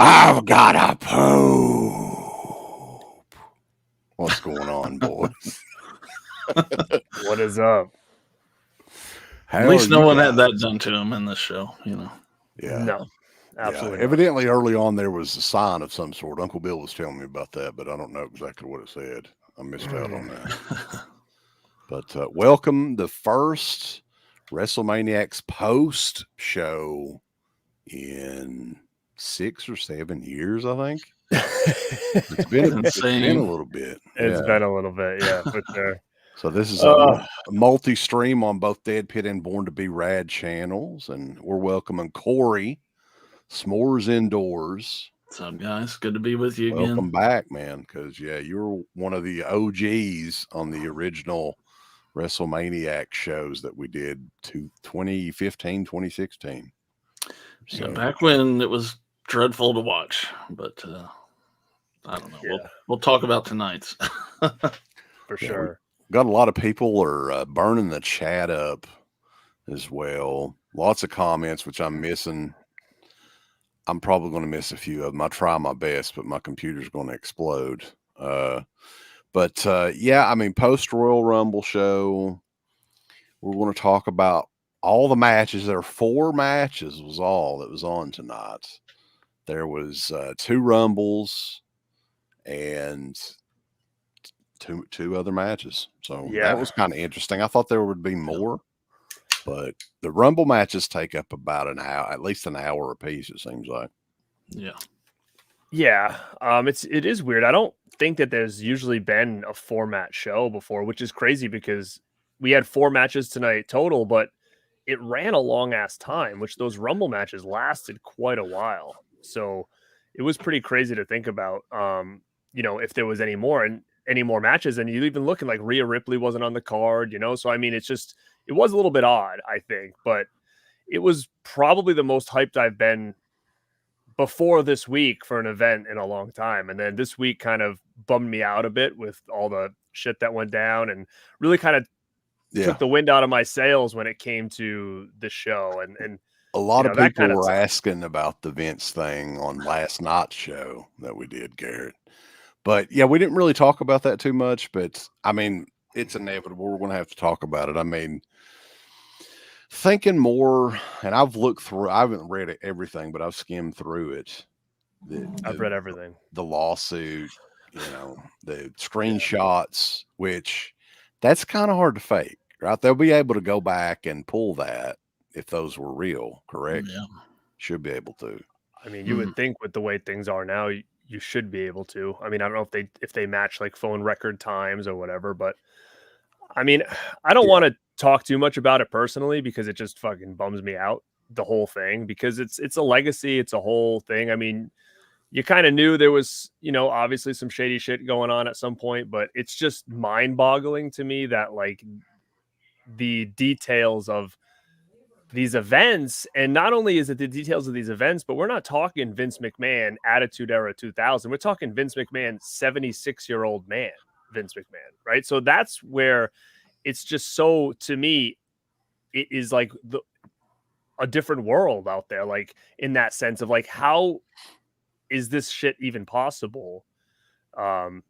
I've got a poop. What's going on, boys? What is up? How At least are no you one had that guys? done to him in this show, Yeah. No, absolutely Yeah. not. Evidently, early on, there was a sign of some sort. Uncle Bill was telling me about that, but I don't know exactly what it said. I missed out on that. But welcome the first WrestleManiacs post show in 6 or 7 years, I think. It's been a little bit. It's been a little bit, yeah, for sure. So this is a multi-stream on both Dead Pit and Born to Be Rad channels, and we're welcoming Corey, S'mores Indoors. What's up, guys? Good to be with you again. Welcome back, man, because, you're one of the OGs on the original WrestleManiac shows that we did to 2015, 2016. So back when it was dreadful to watch, but I don't know. Yeah. We'll talk about tonight's. For sure. Got a lot of people are burning the chat up as well. Lots of comments, which I'm missing. I'm probably going to miss a few of them. I try my best, but my computer's going to explode. Post Royal Rumble show, we're going to talk about all the matches. There are 4 matches was all that was on tonight. There was 2 Rumbles and two other matches. So that was kind of interesting. I thought there would be more, but the Rumble matches take up about an hour, at least an hour apiece, it seems like. Yeah. It is weird. I don't think that there's usually been a 4-match show before, which is crazy because we had 4 matches tonight total, but it ran a long ass time, which those Rumble matches lasted quite a while. So it was pretty crazy to think about, if there was any more matches. And you even looking like Rhea Ripley wasn't on the card, So, I mean, it was a little bit odd, I think, but it was probably the most hyped I've been before this week for an event in a long time. And then this week kind of bummed me out a bit with all the shit that went down and really kind of took the wind out of my sails when it came to the show. And a lot of people were asking about the Vince thing on last night's show that we did, Garrett. But yeah, we didn't really talk about that too much, but I mean, it's inevitable. We're going to have to talk about it. I mean, thinking more, and I've looked through, I haven't read everything, but I've skimmed through it. I've read everything. The lawsuit, the screenshots, which that's kind of hard to fake, right? They'll be able to go back and pull that if those were real, correct? Yeah. Should be able to. I mean, you would think with the way things are now, you should be able to. I mean, I don't know if they match like phone record times or whatever, but I mean, I don't want to talk too much about it personally because it just fucking bums me out, the whole thing, because it's a legacy. It's a whole thing. I mean, you kind of knew there was, obviously some shady shit going on at some point, but it's just mind boggling to me that like the details of these events, and not only is it the details of these events, but we're not talking Vince McMahon Attitude Era 2000. We're talking Vince McMahon, 76-year-old man, Vince McMahon, right? So that's where it's just so, to me, it is like a different world out there, like in that sense of like, how is this shit even possible? I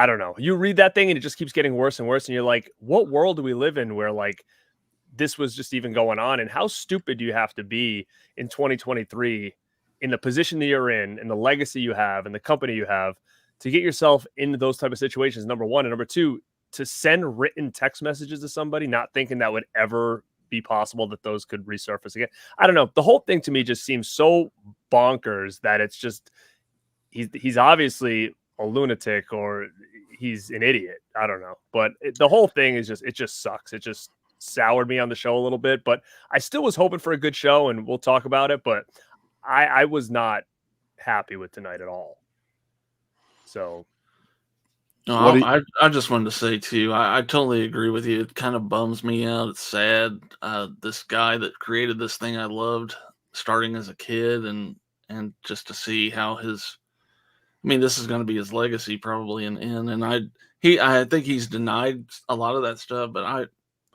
don't know. You read that thing and it just keeps getting worse and worse. And you're like, what world do we live in where like this was just even going on? And how stupid do you have to be in 2023 in the position that you're in and the legacy you have and the company you have to get yourself into those type of situations, number one. And number two, to send written text messages to somebody, not thinking that would ever be possible that those could resurface again. I don't know. The whole thing to me just seems so bonkers that it's just, he's obviously a lunatic or he's an idiot. I don't know. But the whole thing is just, it just sucks. It just soured me on the show a little bit, but I still was hoping for a good show and we'll talk about it. But I was not happy with tonight at all. So. No, I just wanted to say too, I totally agree with you. It kind of bums me out. It's sad. This guy that created this thing I loved starting as a kid and just to see how this is going to be his legacy probably in the end. And I think he's denied a lot of that stuff, but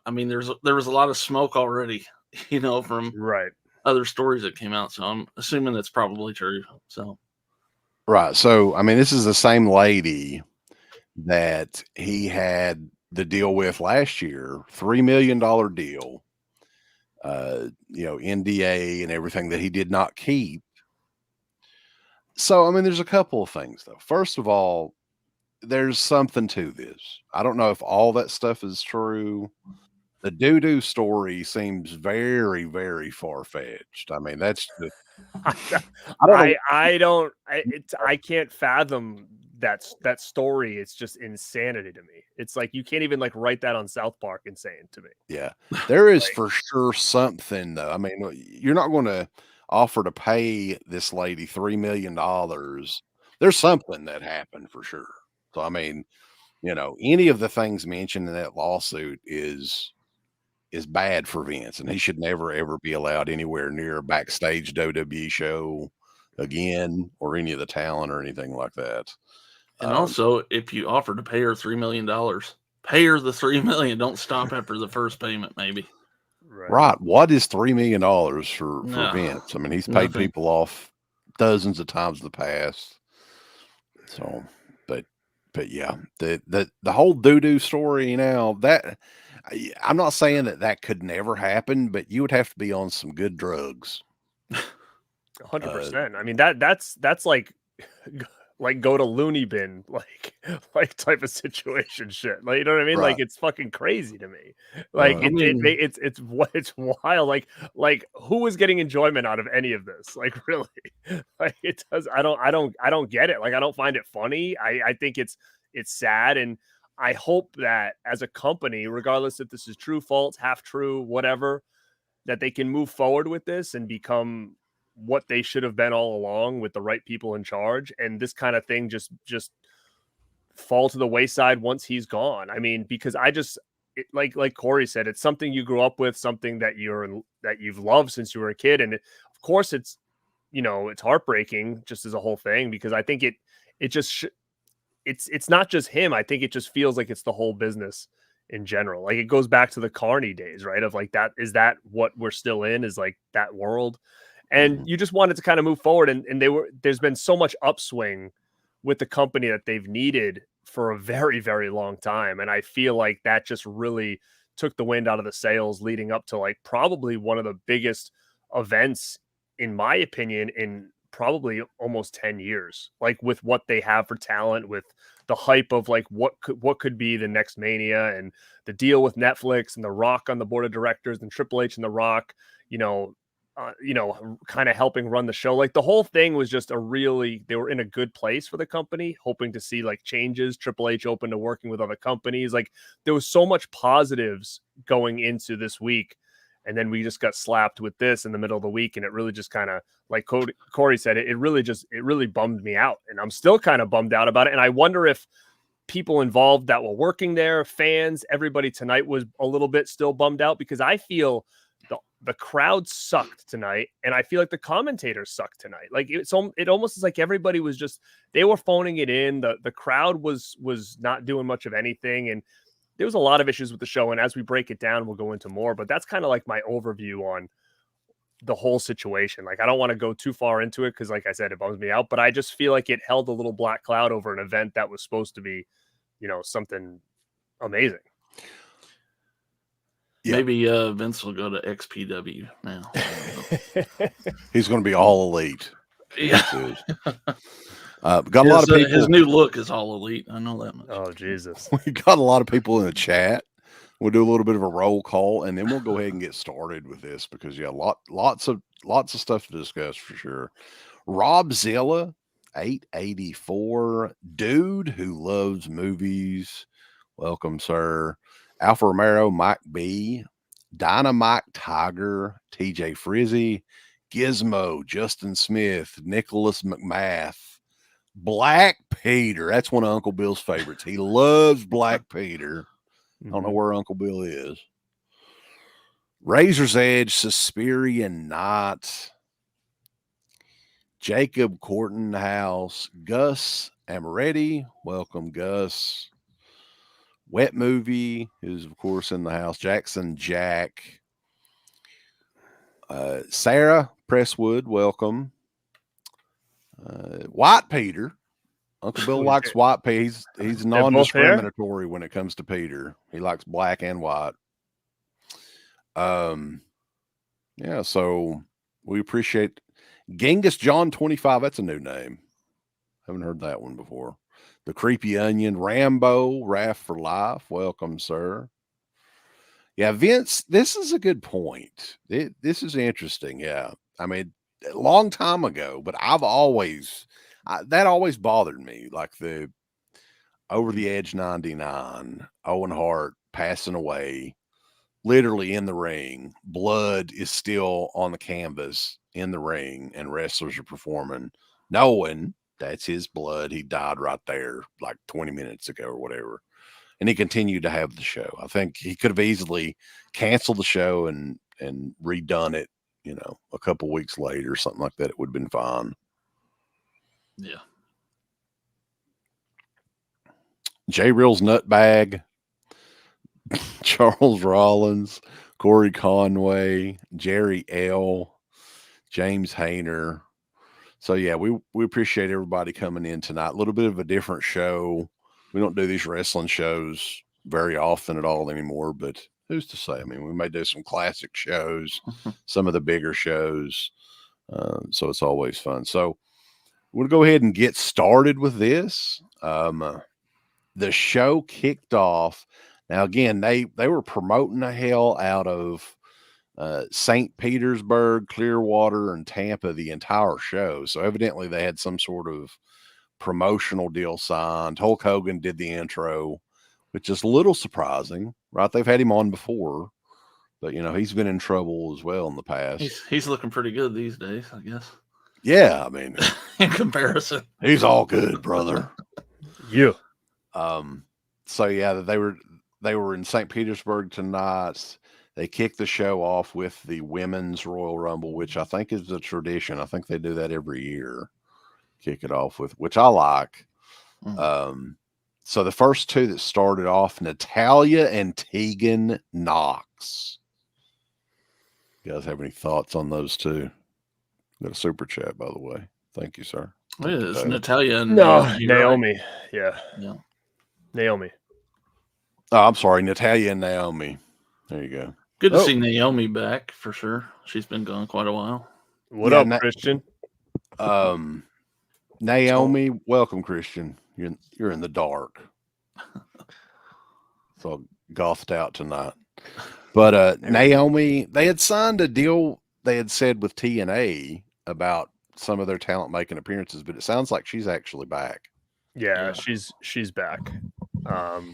I mean, there was a lot of smoke already, from right other stories that came out. So I'm assuming that's probably true. So Right. So, I mean, this is the same lady that he had the deal with last year, $3 million deal, NDA and everything that he did not keep. So, I mean, there's a couple of things though. First of all, there's something to this. I don't know if all that stuff is true. The doo-doo story seems very, very far-fetched. I mean, that's just, I don't know. I can't fathom that story. It's just insanity to me. It's like you can't even like write that on South Park insane to me. Yeah, there is Like, for sure something though. I mean, you're not going to offer to pay this lady $3 million. There's something that happened for sure. So, I mean, any of the things mentioned in that lawsuit is bad for Vince, and he should never ever be allowed anywhere near a backstage WWE show again, or any of the talent or anything like that. And also, if you offer to pay her $3 million, pay her the $3 million. Don't stop after the first payment, maybe. Right. What is $3 million for No, Vince? I mean, he's paid nothing. people off dozens of times in the past. So, but yeah, the whole doo-doo story now, that I'm not saying that could never happen, but you would have to be on some good drugs. 100%. I mean that's like like go to loony bin like type of situation shit. Like, you know what I mean? Right. Like it's fucking crazy to me. Like Right. it's wild. Like who is getting enjoyment out of any of this? Like really? Like it does. I don't get it. Like I don't find it funny. I think it's sad, and I hope that as a company, regardless if this is true, false, half true, whatever, that they can move forward with this and become what they should have been all along with the right people in charge, and this kind of thing just fall to the wayside once he's gone. I mean, because like Corey said, it's something you grew up with, something that you've loved since you were a kid, and of course it's it's heartbreaking just as a whole thing, because I think it's not just him. I think it just feels like it's the whole business in general. Like it goes back to the Carney days, right? Of like that, is that what we're still in, is like that world? And you just wanted to kind of move forward, and there's been so much upswing with the company that they've needed for a very, very long time. And I feel like that just really took the wind out of the sails leading up to like probably one of the biggest events, in my opinion, in probably almost 10 years, like with what they have for talent, with the hype of like what could be the next Mania, and the deal with Netflix and The Rock on the board of directors, and Triple H and The Rock, kind of helping run the show. Like the whole thing was just they were in a good place for the company, hoping to see like changes. Triple H open to working with other companies. Like there was so much positives going into this week. And then we just got slapped with this in the middle of the week. And it really just kind of, like Corey said, it really bummed me out. And I'm still kind of bummed out about it. And I wonder if people involved that were working there, fans, everybody tonight was a little bit still bummed out, because I feel the crowd sucked tonight, and I feel like the commentators sucked tonight. Like it almost is like everybody was just, they were phoning it in. The crowd was not doing much of anything, and there was a lot of issues with the show. And as we break it down, we'll go into more. But that's kind of like my overview on the whole situation. Like I don't want to go too far into it because, like I said, it bums me out. But I just feel like it held a little black cloud over an event that was supposed to be, something amazing. Yeah. Maybe Vince will go to XPW now. He's going to be all elite. Yeah. Got a lot of people. His new look is all elite. I know that much. Oh, Jesus. We got a lot of people in the chat. We'll do a little bit of a roll call, and then we'll go ahead and get started with this, because lots of stuff to discuss for sure. Rob Zilla, 884, dude who loves movies. Welcome, sir. Alpha Romero, Mike B, Dynamite Tiger, TJ Frizzy, Gizmo, Justin Smith, Nicholas McMath, Black Peter. That's one of Uncle Bill's favorites. He loves Black Peter. I don't know where Uncle Bill is. Razor's Edge, Suspirian Knot, Jacob Corton House, Gus Amaretti. Welcome, Gus. Wet Movie, who's of course in the house. Jackson Jack. Sarah Presswood, welcome. White Peter. Uncle Bill likes white Peter. He's non-discriminatory when it comes to Peter. He likes black and white. Yeah, so we appreciate Genghis John 25. That's a new name. Haven't heard that one before. The Creepy Onion, Rambo, Raff for Life. Welcome, sir. Yeah, Vince, this is a good point. This is interesting. Yeah. I mean, a long time ago, but that always bothered me. Like the Over the Edge 99, Owen Hart passing away, literally in the ring. Blood is still on the canvas in the ring, and wrestlers are performing, knowing that's his blood. He died right there like 20 minutes ago or whatever. And he continued to have the show. I think he could have easily canceled the show and redone it, a couple weeks later, something like that. It would have been fine. Yeah. J Reel's Nutbag, Charles Rollins, Corey Conway, Jerry L, James Hayner. So yeah, we appreciate everybody coming in tonight. A little bit of a different show. We don't do these wrestling shows very often at all anymore, but who's to say? I mean, we may do some classic shows, some of the bigger shows. So it's always fun. So we'll go ahead and get started with this. The show kicked off. Now, again, they were promoting the hell out of St. Petersburg, Clearwater, and Tampa the entire show. So evidently they had some sort of promotional deal signed. Hulk Hogan did the intro, which is a little surprising, right? They've had him on before, but he's been in trouble as well in the past. He's looking pretty good these days, I guess. Yeah, I mean, in comparison, he's all good, brother. Yeah. So yeah, they were in St. Petersburg tonight. They kicked the show off with the Women's Royal Rumble, which I think is a tradition. I think they do that every year. Kick it off with, which I like. So the first two that started off, Natalya and Tegan Knox. You guys have any thoughts on those two? Got a super chat, by the way. Thank you, sir. It's Natalya and Naomi. Right? Yeah. Naomi. Oh, I'm sorry, Natalya and Naomi. There you go. Good to see Naomi back for sure. She's been gone quite a while. What up, Christian? Naomi, welcome, Christian. You're in the dark. So gothed out tonight. But Naomi, they had signed a deal, they had said, with TNA about some of their talent making appearances, but it sounds like she's actually back. Yeah. she's back. I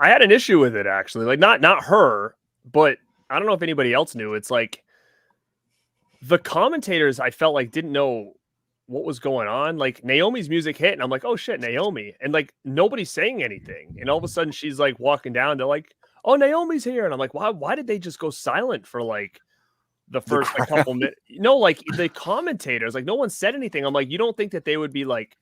had an issue with it, actually. Like not her, but I don't know if anybody else knew. It's like the commentators, I felt like, didn't know what was going on. Like Naomi's music hit, and I'm like, oh shit, Naomi. And like nobody's saying anything. And all of a sudden she's like walking down, they're like, oh, Naomi's here. And I'm like, why did they just go silent for like the first couple minutes? Like the commentators, like no one said anything. I'm like, you don't think that they would be like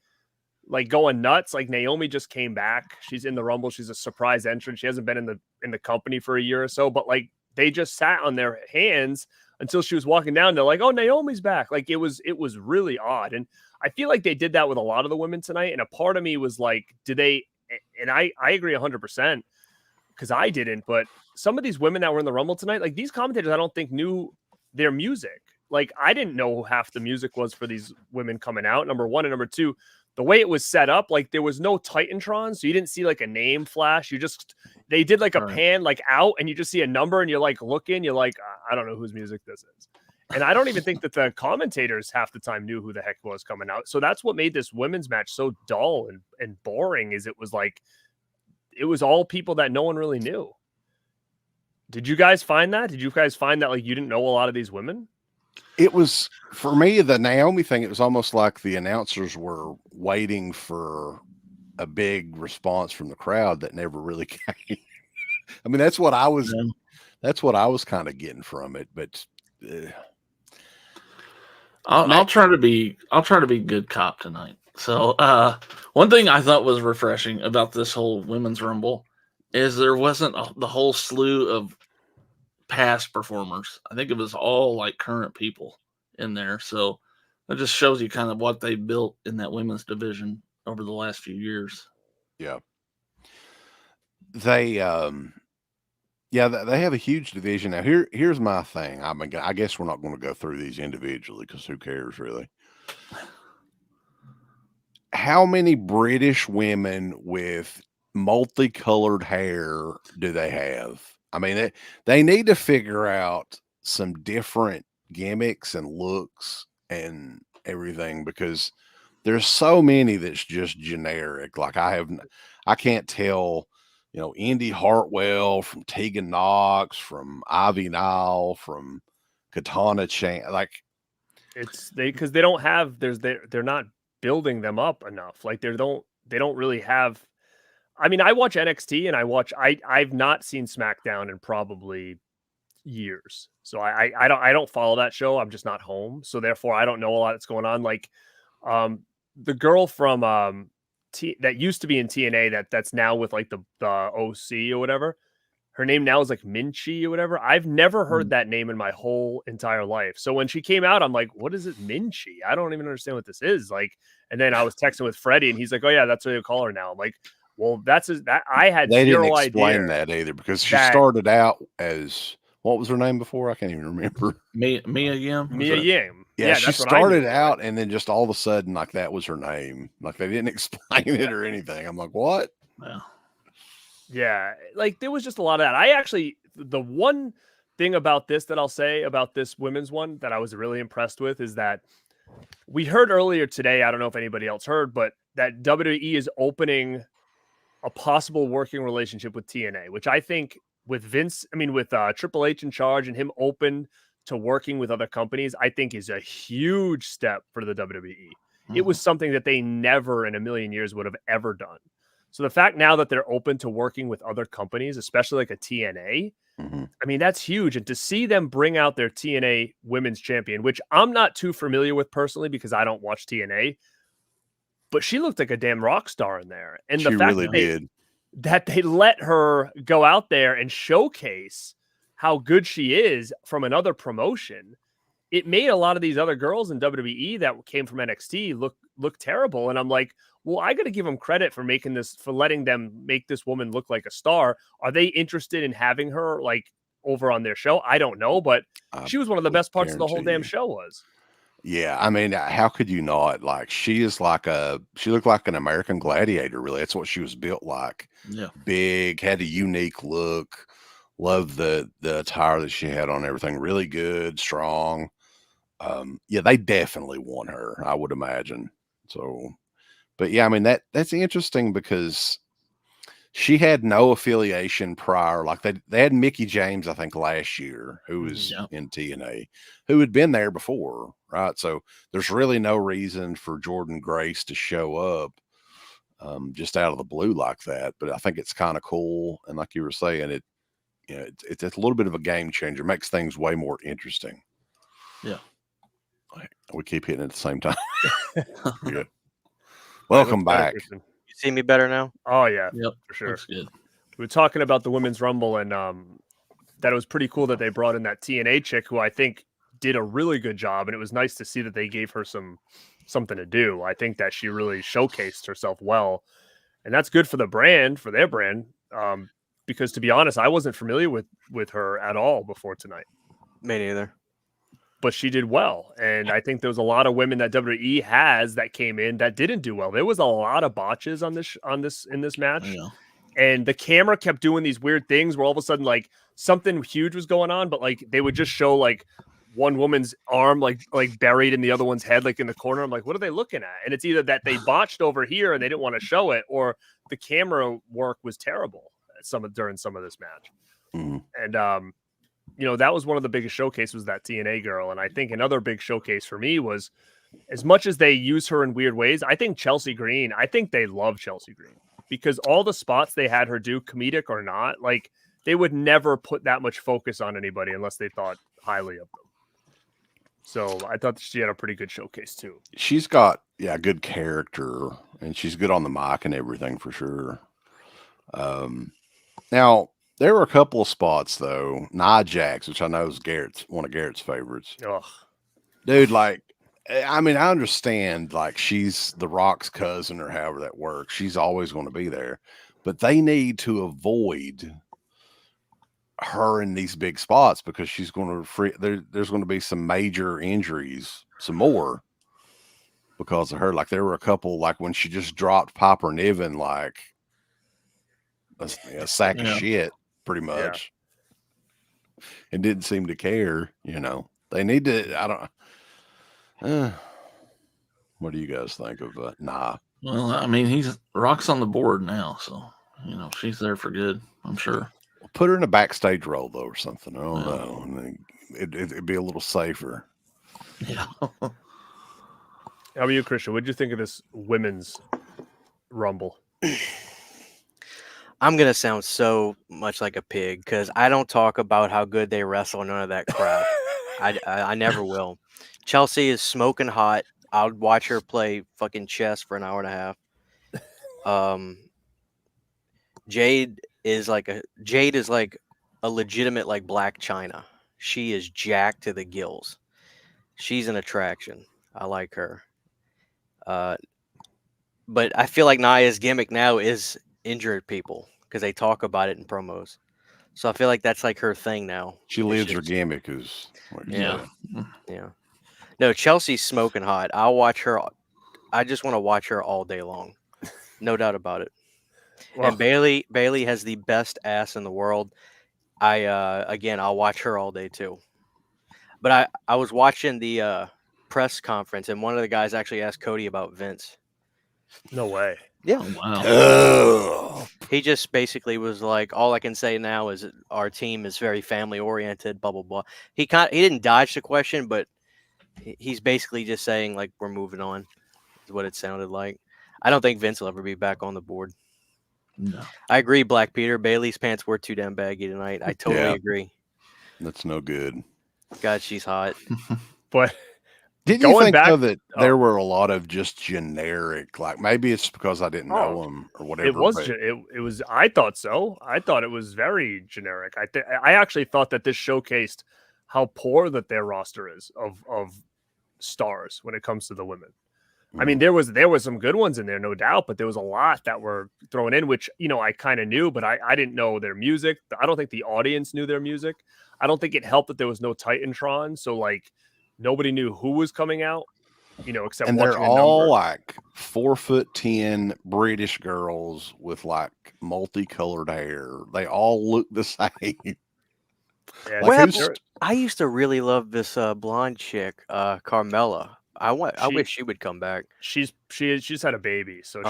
going nuts? Like Naomi just came back. She's in the Rumble. She's a surprise entrant. She hasn't been in the company for a year or so, but like they just sat on their hands until she was walking down. They're like, oh, Naomi's back. Like it was really odd. And I feel like they did that with a lot of the women tonight. And a part of me was like, and I agree 100% because I didn't, but some of these women that were in the Rumble tonight, like these commentators, I don't think knew their music. Like I didn't know half the music was for these women coming out, number one. And number two, the way it was set up, like there was no Titantron, so you didn't see like a name flash. They did like a pan like out, and you just see a number, and you're like looking, you're like, I don't know whose music this is. And I don't even think that the commentators half the time knew who the heck was coming out. So that's what made this women's match so dull and boring, is it was like, it was all people that no one really knew. Did you guys find that? Did you guys find that like you didn't know a lot of these women? It was, for me, the Naomi thing, it was almost like the announcers were waiting for a big response from the crowd that never really came. I mean, that's what I was kind of getting from it, but I'll try to be good cop tonight. So one thing I thought was refreshing about this whole women's Rumble is there wasn't the whole slew of past performers. I think it was all like current people in there. So That just shows you kind of what they built in that women's division over the last few years. Yeah. They they have a huge division. Now here's my thing. I mean, I guess we're not going to go through these individually because who cares really? How many British women with multicolored hair do they have? I mean, they need to figure out some different gimmicks and looks and everything because there's so many that's just generic. Like I can't tell, Indy Hartwell from Tegan Knox, from Ivy Nile, from Katana Chan. Like It's because they don't have they're not building them up enough. Like they don't really have. I mean, I watch NXT and I've not seen SmackDown in probably years. So I don't follow that show. I'm just not home. So therefore I don't know a lot that's going on. Like the girl from that used to be in TNA that's now with like the OC or whatever. Her name now is like Minchi or whatever. I've never heard that name in my whole entire life. So when she came out, I'm like, what is it, Minchi? I don't even understand what this is. Like, and then I was texting with Freddie and he's like, oh yeah, that's what you call her now. I'm like, well, that I had they zero didn't explain idea that either because she started out as what was her name before? I can't even remember. Mia Yim. Mia Yim. Yeah, she started out and then just all of a sudden, like that was her name. Like they didn't explain it or anything. I'm like, what? Yeah. Yeah, like there was just a lot of that. The one thing about this that I'll say about this women's one that I was really impressed with is that we heard earlier today, I don't know if anybody else heard, but that WWE is opening a possible working relationship with TNA, which I think with Triple H in charge and him open to working with other companies, I think is a huge step for the WWE. It was something that they never in a million years would have ever done. So the fact now that they're open to working with other companies, especially like a TNA, I mean, that's huge. And to see them bring out their TNA women's champion, which I'm not too familiar with personally because I don't watch TNA, but she looked like a damn rock star in there. And the fact that they let her go out there and showcase how good she is from another promotion, it made a lot of these other girls in WWE that came from NXT look terrible. And I'm like, well, I got to give them credit for letting them make this woman look like a star. Are they interested in having her like over on their show? I don't know, but she was one of the best parts of the whole damn show was. Yeah, I mean, how could you not? Like, she looked like an American gladiator, really. That's what she was built like. Yeah. Big, had a unique look. Loved the attire that she had on, everything. Really good, strong. Yeah, they definitely want her, I would imagine. So, but yeah, I mean, that's interesting because she had no affiliation prior. Like they had Mickey James, I think, last year, who was in TNA, who had been there before, right? So there's really no reason for Jordan Grace to show up just out of the blue like that. But I think it's kind of cool, and like you were saying, it's a little bit of a game changer. Makes things way more interesting. Yeah, we keep hitting it at the same time. Good. Welcome back. You see me better now? Oh yeah, yep, for sure. That's good. We were talking about the Women's Rumble and that it was pretty cool that they brought in that TNA chick who I think did a really good job, and it was nice to see that they gave her something to do. I think that she really showcased herself well, and that's good for the brand, for their brand. Because to be honest, I wasn't familiar with her at all before tonight. Me neither. But she did well, and I think there was a lot of women that WWE has that came in that didn't do well. There was a lot of botches in this match, and the camera kept doing these weird things where all of a sudden like something huge was going on, but like they would just show like one woman's arm like buried in the other one's head, like in the corner. I'm like, what are they looking at? And it's either that they botched over here and they didn't want to show it, or the camera work was terrible during some of this match. And that was one of the biggest showcases, was that TNA girl. And I think another big showcase for me was, as much as they use her in weird ways, I think they love Chelsea Green, because all the spots they had her do, comedic or not, like they would never put that much focus on anybody unless they thought highly of them. So I thought she had a pretty good showcase too. She's got good character, and she's good on the mic and everything for sure. Now there were a couple of spots though. Nia Jax, which I know is one of Garrett's favorites. Ugh. Dude, like I mean, I understand, like, she's The Rock's cousin or however that works. She's always going to be there, but they need to avoid her in these big spots because she's going to there's going to be some major injuries, some more because of her. Like, there were a couple, like when she just dropped Piper Niven like a sack of shit, pretty much, and didn't seem to care. They need to. I don't. What do you guys think of that? Nah. Well, I mean, Rock's on the board now, so she's there for good, I'm sure. Put her in a backstage role though, or something. I don't know. I mean, it'd be a little safer. Yeah. How about you, Christian? What did you think of this women's Rumble? I'm gonna sound so much like a pig because I don't talk about how good they wrestle. None of that crap. I never will. Chelsea is smoking hot. I'll watch her play fucking chess for an hour and a half. Jade is like a legitimate like Black China. She is jacked to the gills. She's an attraction. I like her. But I feel like Nia's gimmick now is injured people because they talk about it in promos. So I feel like that's like her thing now. She lives her gimmick is yeah. No, Chelsea's smoking hot. I'll watch her. I just want to watch her all day long. No doubt about it. Well, and Bailey has the best ass in the world. I'll watch her all day too. But I was watching the press conference and one of the guys actually asked Cody about Vince. No way. Yeah. Oh, wow. He just basically was like, all I can say now is our team is very family oriented, blah blah blah. He didn't dodge the question, but he's basically just saying like we're moving on. Is what it sounded like. I don't think Vince will ever be back on the board. No. I agree, Black Peter. Bailey's pants were too damn baggy tonight. I totally agree. That's no good. God, she's hot. But didn't you think though that there were a lot of just generic, like maybe it's because I didn't know them or whatever. It was. I thought so. I thought it was very generic. I actually thought that this showcased how poor that their roster is of stars when it comes to the women. I mean, there was some good ones in there, no doubt, but there was a lot that were thrown in, which, I kind of knew, but I didn't know their music. I don't think the audience knew their music. I don't think it helped that there was no Titantron. So like nobody knew who was coming out, except and they're all like 4'10" British girls with like multicolored hair. They all look the same. Yeah, like I used to really love this blonde chick, Carmella. I wish she would come back. She's had a baby, so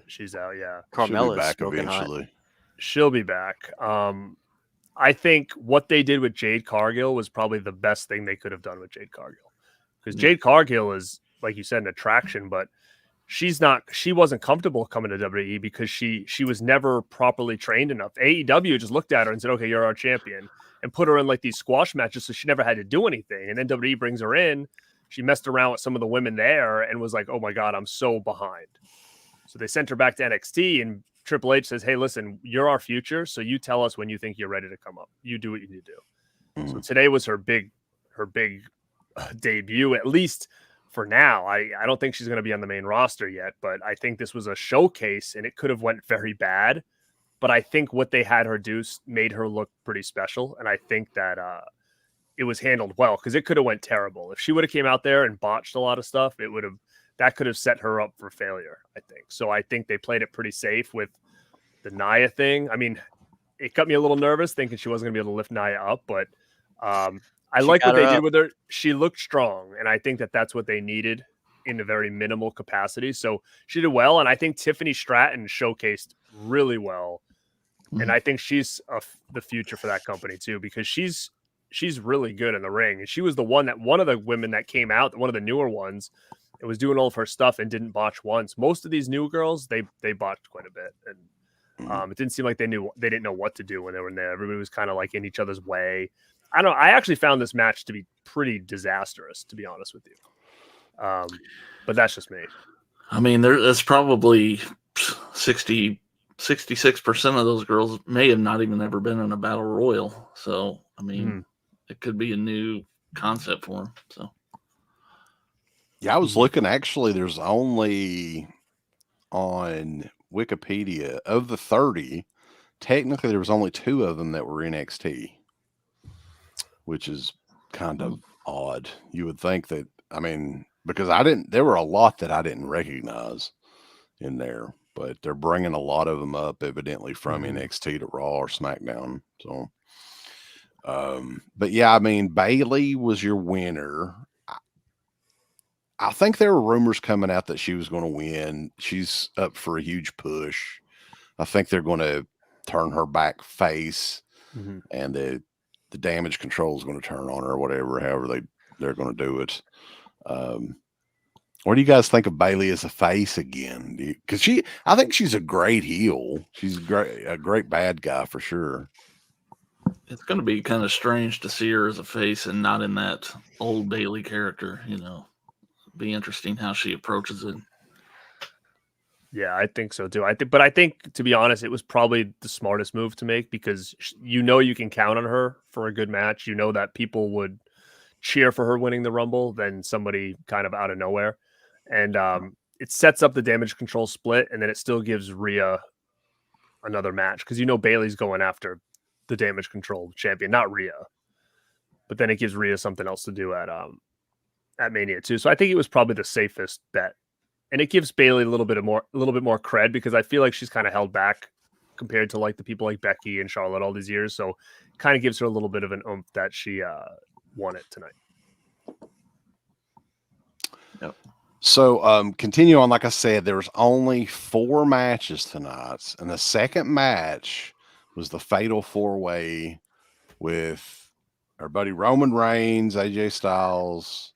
she's out. Yeah, Carmella's back eventually. She'll be back. I think what they did with Jade Cargill was probably the best thing they could have done with Jade Cargill, because Jade Cargill is, like you said, an attraction, but she wasn't comfortable coming to WWE because she was never properly trained enough. AEW just looked at her and said, "Okay, you're our champion," and put her in like these squash matches, so she never had to do anything. And then WWE brings her in. She messed around with some of the women there and was like, "Oh my God, I'm so behind." So they sent her back to NXT, and Triple H says, "Hey, listen, you're our future, so you tell us when you think you're ready to come up. You do what you need to do." So today was her big debut, at least for now. I don't think she's going to be on the main roster yet, but I think this was a showcase, and it could have went very bad. But I think what they had her do made her look pretty special, and I think that it was handled well, because it could have went terrible. If she would have came out there and botched a lot of stuff, that could have set her up for failure, I think. So I think they played it pretty safe with the Nia thing. I mean, it got me a little nervous thinking she wasn't going to be able to lift Nia up, but I like what they did with her. She looked strong, and I think that that's what they needed in a very minimal capacity. So she did well, and I think Tiffany Stratton showcased really well. And I think she's the future for that company too, because she's really good in the ring. And she was one of the women that came out, one of the newer ones, and was doing all of her stuff and didn't botch once. Most of these new girls, they botched quite a bit. And it didn't seem like they didn't know what to do when they were in there. Everybody was kind of like in each other's way. I don't know. I actually found this match to be pretty disastrous, to be honest with you. But that's just me. I mean, there's probably 66% of those girls may have not even ever been in a battle royal. So, I mean, it could be a new concept for them. So, Yeah, I was looking. Actually, there's only on Wikipedia of the 30. Technically, there was only 2 of them that were NXT, which is kind of odd. You would think that. I mean, because there were a lot that I didn't recognize in there, but they're bringing a lot of them up, evidently from NXT to Raw or SmackDown. So, but yeah, I mean, Bayley was your winner. I think there were rumors coming out that she was going to win. She's up for a huge push. I think they're going to turn her back face, and the damage control is going to turn on her or whatever, however they're going to do it. What do you guys think of Bayley as a face again? Because I think she's a great heel. She's a great bad guy for sure. It's going to be kind of strange to see her as a face and not in that old Bayley character. Be interesting how she approaches it. Yeah, I think so too. But I think, to be honest, it was probably the smartest move to make, because you can count on her for a good match. You know that people would cheer for her winning the Rumble than somebody kind of out of nowhere. And it sets up the damage control split, and then it still gives Rhea another match, because Bayley's going after the damage control champion, not Rhea. But then it gives Rhea something else to do at Mania too. So I think it was probably the safest bet. And it gives Bayley a little bit more cred, because I feel like she's kind of held back compared to like the people like Becky and Charlotte all these years. So it kind of gives her a little bit of an oomph that she won it tonight. Yep. So continue on. Like I said, there was only 4 matches tonight, and the second match was the Fatal 4-Way with our buddy Roman Reigns, AJ Styles,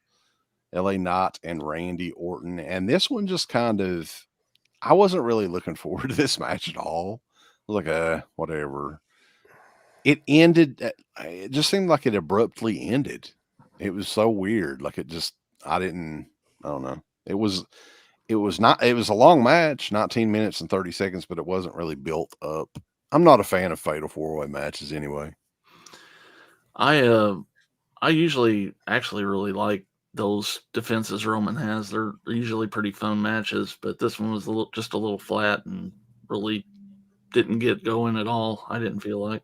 LA Knight, and Randy Orton. And this one just I wasn't really looking forward to this match at all. I was like, whatever. It ended. It just seemed like it abruptly ended. It was so weird. Like I don't know. It was a long match, 19 minutes and 30 seconds, but it wasn't really built up. I'm not a fan of Fatal 4-Way matches anyway. I usually actually really like those defenses Roman has. They're usually pretty fun matches, but this one was just a little flat and really didn't get going at all. I didn't feel like.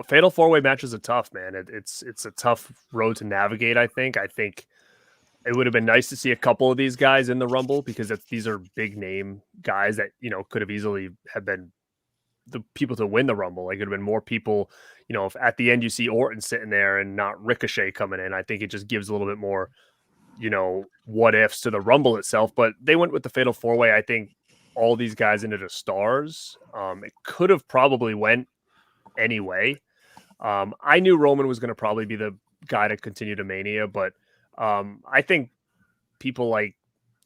Fatal 4-Way matches are tough, man. It's a tough road to navigate. I think it would have been nice to see a couple of these guys in the Rumble, because these are big name guys that could have easily have been the people to win the Rumble. Like, it would have been more people. If at the end you see Orton sitting there and not Ricochet coming in, I think it just gives a little bit more, what ifs to the Rumble itself. But they went with the Fatal 4-Way. I think all these guys into the stars. It could have probably went anyway. I knew Roman was going to probably be the guy to continue to Mania, but I think people like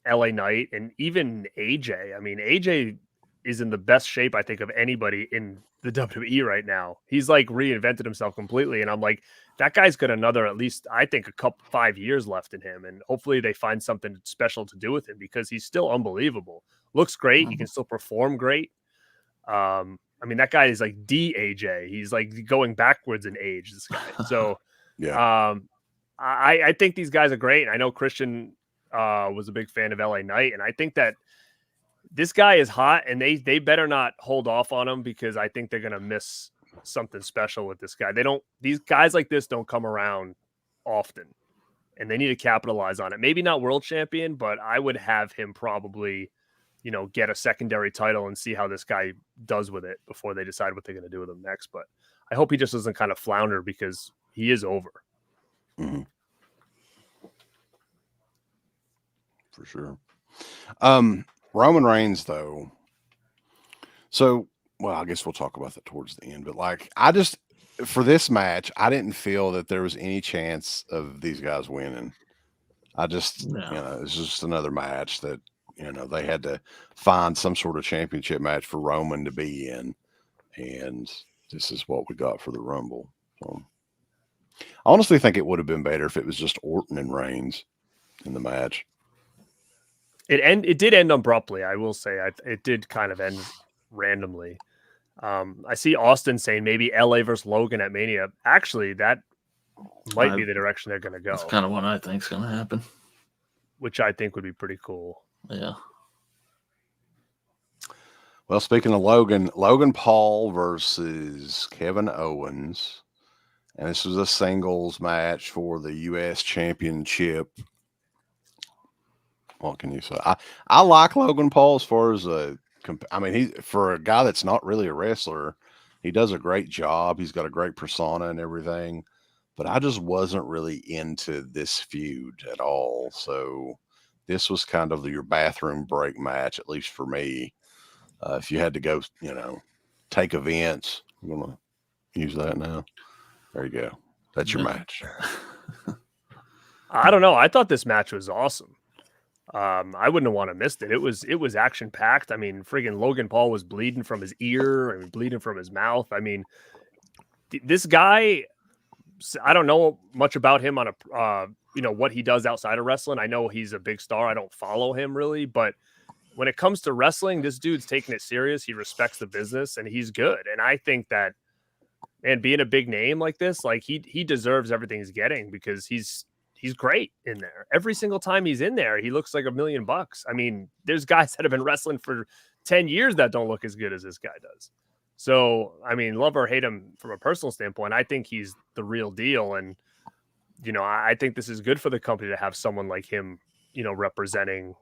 LA Knight and even AJ. I mean, AJ is in the best shape, I think, of anybody in the WWE right now. He's like reinvented himself completely. And I'm like, that guy's got another, at least I think, 5 years left in him. And hopefully they find something special to do with him, because he's still unbelievable. Looks great. He can still perform great. I mean, that guy is like AJ. He's like going backwards in age, this guy. So yeah. I think these guys are great. I know Christian was a big fan of LA Knight, and I think that this guy is hot, and they better not hold off on him, because I think they're going to miss something special with this guy. These guys like this don't come around often, and they need to capitalize on it. Maybe not world champion, but I would have him probably, get a secondary title and see how this guy does with it before they decide what they're going to do with him next. But I hope he just doesn't kind of flounder, because he is over. Mm-hmm. For sure. Roman Reigns, though. So, well, I guess we'll talk about that towards the end. But for this match, I didn't feel that there was any chance of these guys winning. It's just another match that, they had to find some sort of championship match for Roman to be in. And this is what we got for the Rumble. So, I honestly think it would have been better if it was just Orton and Reigns in the match. It did end abruptly, I will say. It did kind of end randomly. I see Austin saying maybe LA versus Logan at Mania. Actually, that might be the direction they're going to go. That's kind of what I think is going to happen. Which I think would be pretty cool. Yeah. Well, speaking of Logan Paul versus Kevin Owens, and this was a singles match for the U.S. Championship. What can you say? I like Logan Paul as far as for a guy that's not really a wrestler, he does a great job. He's got a great persona and everything, but I just wasn't really into this feud at all. So this was kind of your bathroom break match, at least for me. If you had to go, take events, I'm going to use that now. There you go. That's your match. I don't know. I thought this match was awesome. I wouldn't have wanted to missed it. It was action packed. I mean, friggin' Logan Paul was bleeding from his ear and bleeding from his mouth. I mean, this guy, I don't know much about him on what he does outside of wrestling. I know he's a big star. I don't follow him really, but when it comes to wrestling, this dude's taking it serious. He respects the business and he's good. And I think that, man, being a big name like this, like he deserves everything he's getting because he's great in there. Every single time he's in there, he looks like $1 million. I mean, there's guys that have been wrestling for 10 years that don't look as good as this guy does. So, I mean, love or hate him from a personal standpoint, I think he's the real deal. And, I think this is good for the company to have someone like him, representing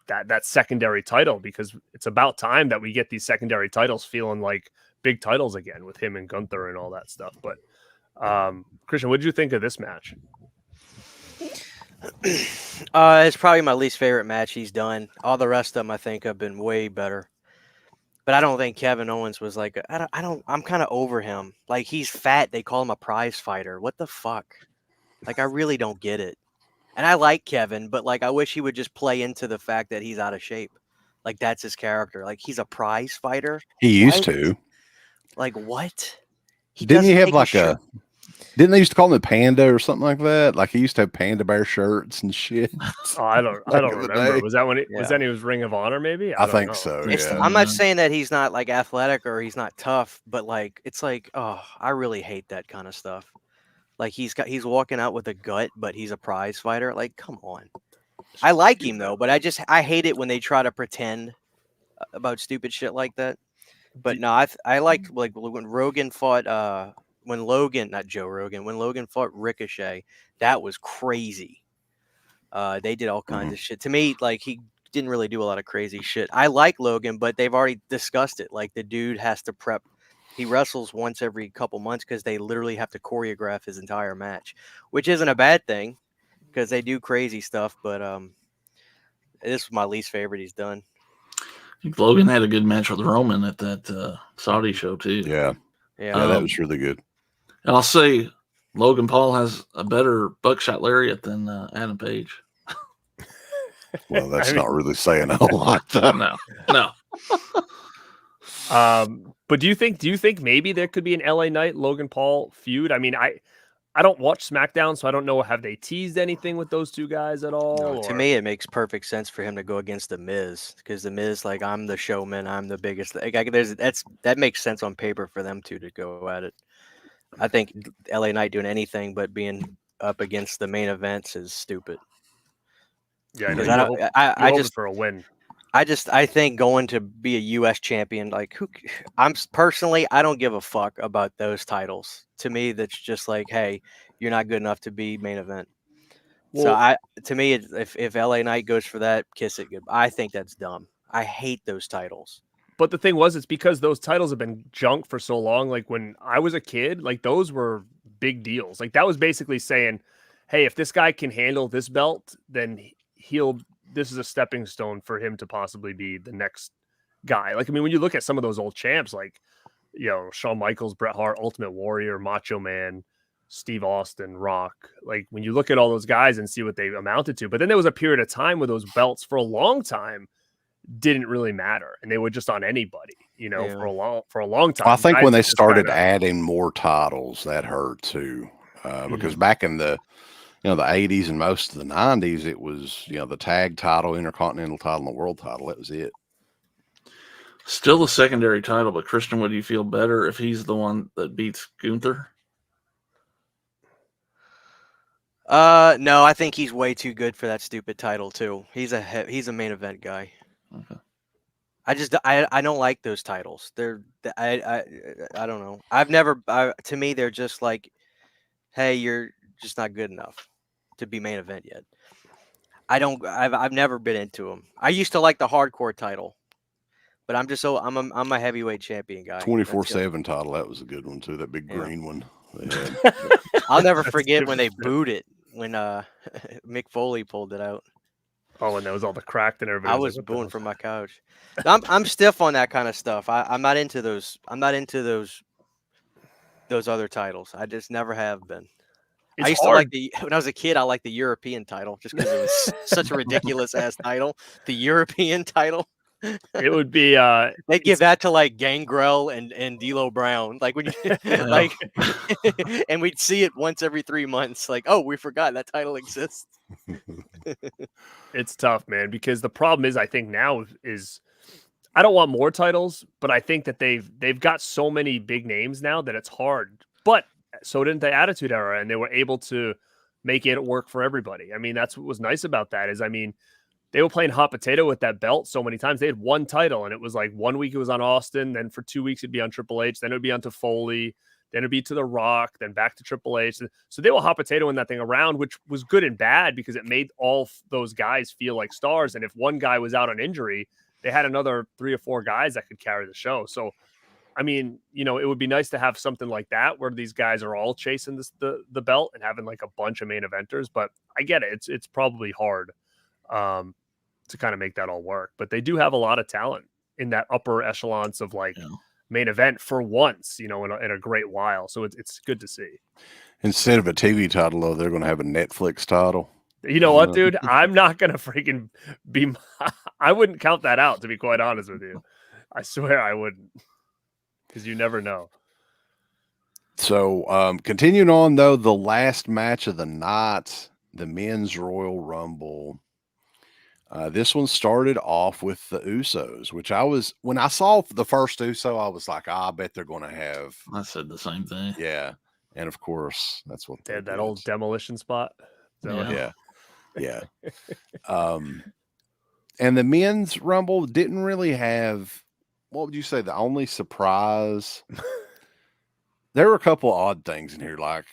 that secondary title, because it's about time that we get these secondary titles feeling like big titles again with him and Gunther and all that stuff. But Christian, what did you think of this match? It's probably my least favorite match he's done. All the rest of them I think have been way better. But I don't think Kevin Owens was like I'm kind of over him. Like, he's fat, they call him a prize fighter. What the fuck? Like, I really don't get it. And I like Kevin, but like I wish he would just play into the fact that he's out of shape. Like, that's his character. Like, he's a prize fighter. He used to. Like, what? Didn't he have like didn't they used to call him the Panda or something like that? Like, he used to have Panda Bear shirts and shit. Oh, I don't remember. Was that when he was Ring of Honor? Maybe I think so. Yeah. I'm not saying that he's not like athletic or he's not tough, but like it's like, oh, I really hate that kind of stuff. Like, he's walking out with a gut, but he's a prize fighter. Like, come on. I like him though, but I hate it when they try to pretend about stupid shit like that. But no, I like when Rogan fought when Logan fought Ricochet, that was crazy. They did all kinds of shit. To me, like, he didn't really do a lot of crazy shit. I like Logan, but they've already discussed it. Like, the dude has to prep. He wrestles once every couple months because they literally have to choreograph his entire match, which isn't a bad thing because they do crazy stuff. But this was my least favorite he's done. I think Logan had a good match with Roman at that Saudi show too. Yeah, that was really good. And I'll say Logan Paul has a better buckshot lariat than Adam Page. Well, that's not really saying a whole lot. No. But do you think maybe there could be an LA Knight Logan Paul feud? I mean, I don't watch SmackDown, so I don't know. Have they teased anything with those two guys at all? No, to me, it makes perfect sense for him to go against the Miz, because the Miz, like, I'm the showman, I'm the biggest. Like, that makes sense on paper for them two to go at it. I think LA Knight doing anything but being up against the main events is stupid. Yeah, I just for a win. I think going to be a U.S. champion, like, I don't give a fuck about those titles. To me, that's just like, hey, you're not good enough to be main event. Well, to me, if LA Knight goes for that, kiss it good. I think that's dumb. I hate those titles. But the thing was, it's because those titles have been junk for so long. Like, when I was a kid, like, those were big deals. Like, that was basically saying, hey, if this guy can handle this belt, then this is a stepping stone for him to possibly be the next guy. Like, I mean, when you look at some of those old champs, like, Shawn Michaels, Bret Hart, Ultimate Warrior, Macho Man, Steve Austin, Rock, like, when you look at all those guys and see what they amounted to, but then there was a period of time where those belts for a long time didn't really matter, and they were just on anybody, for a long time. I think when they started adding more titles, that hurt too, because back in the the 80s and most of the 90s, it was the tag title, intercontinental title, and the world title. That was it. Still a secondary title, but Christian, would you feel better if he's the one that beats Gunther? No, I think he's way too good for that stupid title too. He's a main event guy. Okay. I don't like those titles. I don't know. To me they're just like, hey, you're just not good enough to be main event yet. I've never been into them. I used to like the hardcore title, but I'm a heavyweight champion guy. 24/7 title, that was a good one too. That big green one they had. I'll never forget when they booed it when Mick Foley pulled it out. Oh, and that was all the cracked and everything. I was booing from my couch. I'm stiff on that kind of stuff. I'm not into those. I'm not into those other titles. I just never have been. I used to like when I was a kid. I liked the European title just because it was such a ridiculous ass title. The European title. It would be they give that to like Gangrel and D'Lo Brown, like when you like, and we'd see it once every 3 months. Like, oh, we forgot that title exists. It's tough, man, because the problem is, I think now is I don't want more titles, but I think that they've got so many big names now that it's hard. But so didn't the Attitude Era, and they were able to make it work for everybody. I mean, that's what was nice about that is, I mean, they were playing hot potato with that belt so many times. They had one title, and it was like 1 week it was on Austin, then for 2 weeks it'd be on Triple H, then it would be on to Foley, then it'd be to The Rock, then back to Triple H. So they were hot potato in that thing around, which was good and bad because it made all those guys feel like stars. And if one guy was out on injury, they had another 3 or 4 guys that could carry the show. So, I mean, you know, it would be nice to have something like that where these guys are all chasing the belt and having like a bunch of main eventers. But I get it. It's probably hard to kind of make that all work. But they do have a lot of talent in that upper echelons of like main event for once, you know, in a great while. So it's good to see. Instead of a TV title, though, they're going to have a Netflix title. You know what, dude? I'm not going to freaking be... I wouldn't count that out, to be quite honest with you. I swear I wouldn't. Because you never know. So, continuing on, though, the last match of the night, the Men's Royal Rumble. This one started off with the Usos, which when I saw the first Uso, I was like, I bet they're going to have. I said the same thing. Yeah. And of course, that's what they had that old demolition spot. Yeah. And the Men's Rumble didn't really have, what would you say, the only surprise? There were a couple of odd things in here, like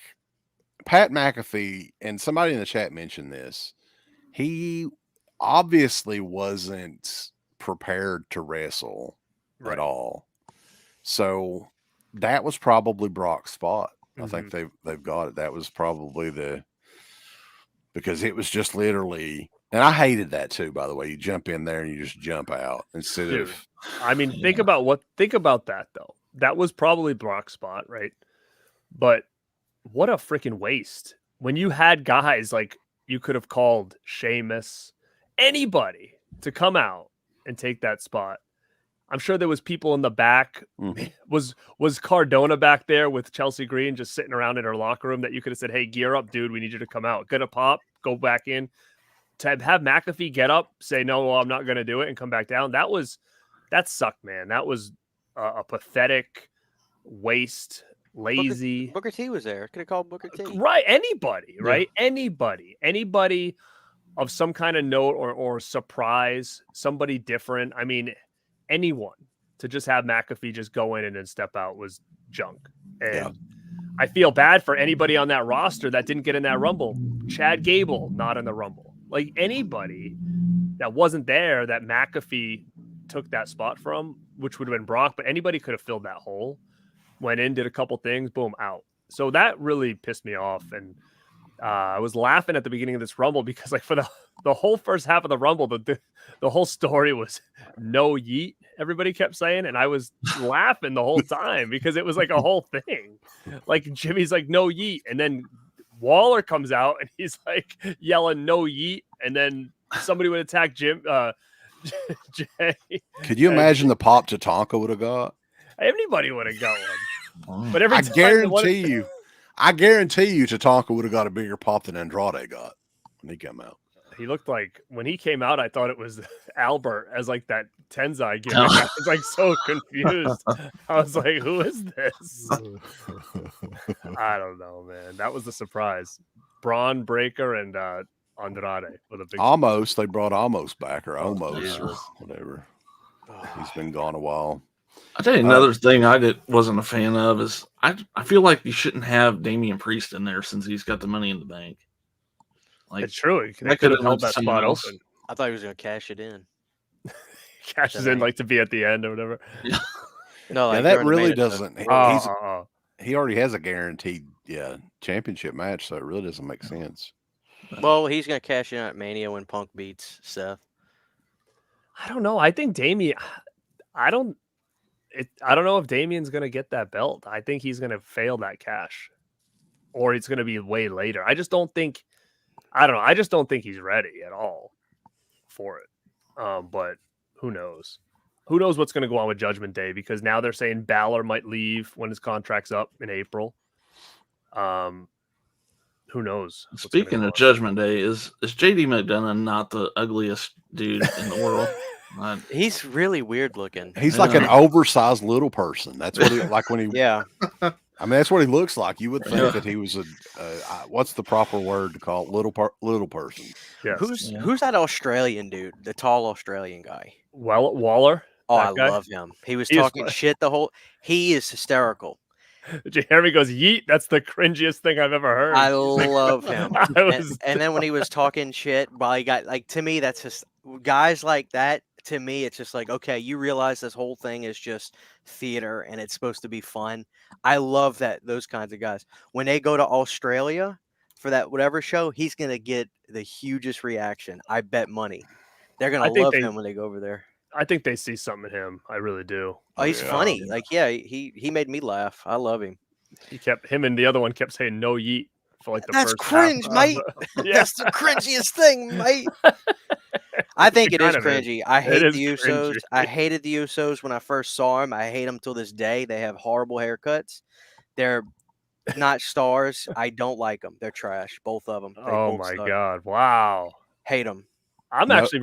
Pat McAfee, and somebody in the chat mentioned this. He obviously wasn't prepared to wrestle at all. So that was probably Brock's spot. I think they've got it. That was probably because it was just literally, and I hated that too, by the way. You jump in there and you just jump out instead of. I mean, think about that though. That was probably Brock's spot, right? But what a freaking waste. When you had guys like you could have called Sheamus, anybody to come out and take that spot. I'm sure there was people in the back. Was Cardona back there with Chelsea Green just sitting around in her locker room that you could have said, hey, gear up, dude. We need you to come out. Gonna pop, go back in. To have McAfee get up, say, no, well, I'm not going to do it, and come back down. That sucked, man. That was a pathetic waste, lazy. Booker T was there. Could have called Booker T. Right. Anybody, right? Anybody of some kind of note or surprise, somebody different. I mean, anyone to just have McAfee just go in and then step out was junk. And I feel bad for anybody on that roster that didn't get in that Rumble. Chad Gable, not in the Rumble. Like anybody that wasn't there that McAfee took that spot from, which would have been Brock, but anybody could have filled that hole. Went in, did a couple things, boom, out. So that really pissed me off. And I was laughing at the beginning of this Rumble because like for the whole first half of the Rumble, the whole story was no yeet, everybody kept saying. And I was laughing the whole time because it was like a whole thing. Like Jimmy's like, no yeet. And then Waller comes out and he's like yelling no yeet. And then somebody would attack Jay. Could you imagine the pop Tatanka would have got? Anybody would have got one. But every I guarantee you Tatanka would have got a bigger pop than Andrade got when he came out. He looked like, when he came out, I thought it was Albert as like that Tenzai gimmick. I was like so confused. I was like, who is this? I don't know, man. That was the surprise. Braun Breaker and Andrade with a big Almost. They brought Almost back, or Almost, Jesus. or whatever. He's been gone a while. I'll tell you another thing wasn't a fan of is I feel like you shouldn't have Damian Priest in there since he's got the Money in the Bank. Like, It's true. They that could have could've held been that someone spot else. open. I thought he was going to cash it in. Cashes in like to be at the end or whatever. No, like that during the really main doesn't. He already has a guaranteed championship match, so it really doesn't make sense. Well, he's going to cash in at Mania when Punk beats Seth. I don't know. I think Damian. I don't know if Damian's going to get that belt. I think he's going to fail that cash, or it's going to be way later. I just don't think. I don't know. I just don't think he's ready at all for it. But who knows? Who knows what's going to go on with Judgment Day? Because now they're saying Balor might leave when his contract's up in April. Who knows? Speaking of Judgment Day, is JD McDonough not the ugliest dude in the world? He's really weird looking. He's like an oversized little person. That's what he like when he. Yeah. I mean, that's what he looks like. You would think that he was what's the proper word to call it? Little person. Yes. Who's that Australian dude? The tall Australian guy. Well, Waller. Oh, I love him. He was talking shit the whole. He is hysterical. Jeremy goes, yeet. That's the cringiest thing I've ever heard. I love him. And then when he was talking shit, while he got to me, that's just guys like that. To me, it's just like, okay, you realize this whole thing is just theater and it's supposed to be fun. I love those kinds of guys. When they go to Australia for that whatever show, he's gonna get the hugest reaction. I bet money. They're gonna love him when they go over there. I think they see something in him. I really do. Oh, he's funny. Like, he made me laugh. I love him. Him and the other one kept saying no yeet for like the That's first cringe, half. mate. That's the cringiest thing, mate. I think it is cringy. I hate the Usos. I hated the Usos when I first saw them. I hate them till this day. They have horrible haircuts. They're not stars. I don't like them. They're trash. Both of them. Oh my God. Wow. Hate them. I'm actually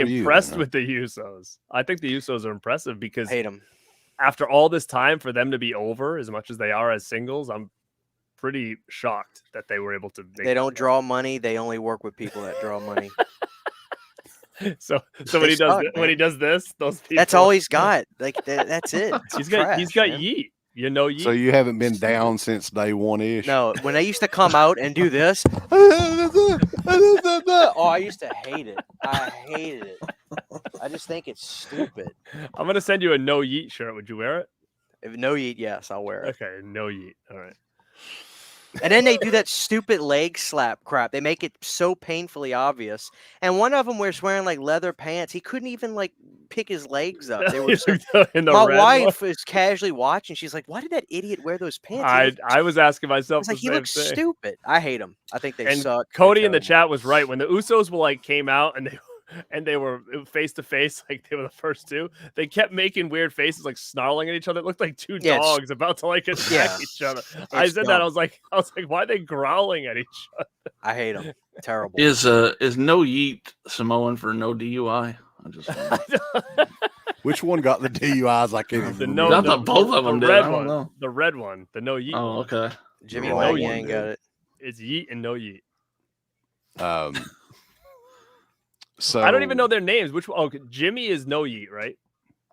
impressed with the Usos. I think the Usos are impressive because hate them. After all this time for them to be over as much as they are as singles, I'm pretty shocked that they were able to make They don't draw money. They only work with people that draw money. So when he does this, those people, that's all he's got. Like that's it. He's got yeet. You know, yeet. So you haven't been down since day one-ish? No, when they used to come out and do this, oh, I used to hate it. I hated it. I just think it's stupid. I'm gonna send you a no yeet shirt. Would you wear it? If no yeet, yes, I'll wear it. Okay, no yeet. All right. And then they do that stupid leg slap crap. They make it so painfully obvious. And one of them was wearing like leather pants. He couldn't even like pick his legs up. They were my wife is casually watching. She's like, "Why did that idiot wear those pants?" I was asking myself. I was like, "He looks stupid." I hate him. I think they suck. Cody in the chat was right when the Usos were like came out and they were face to face, like they were the first two. They kept making weird faces, like snarling at each other. It looked like two dogs about to like attack each other. I said that. I was like, why are they growling at each other? I hate them. Terrible. Is no yeet Samoan for no DUI? I just Which one got the DUIs? I can't even remember. Both of them did. I don't know. The red one, the no yeet. Oh, okay. Jimmy Wang Yang got it. It's yeet and no yeet. So I don't even know their names. Which one? Okay, Jimmy is no yeet, right?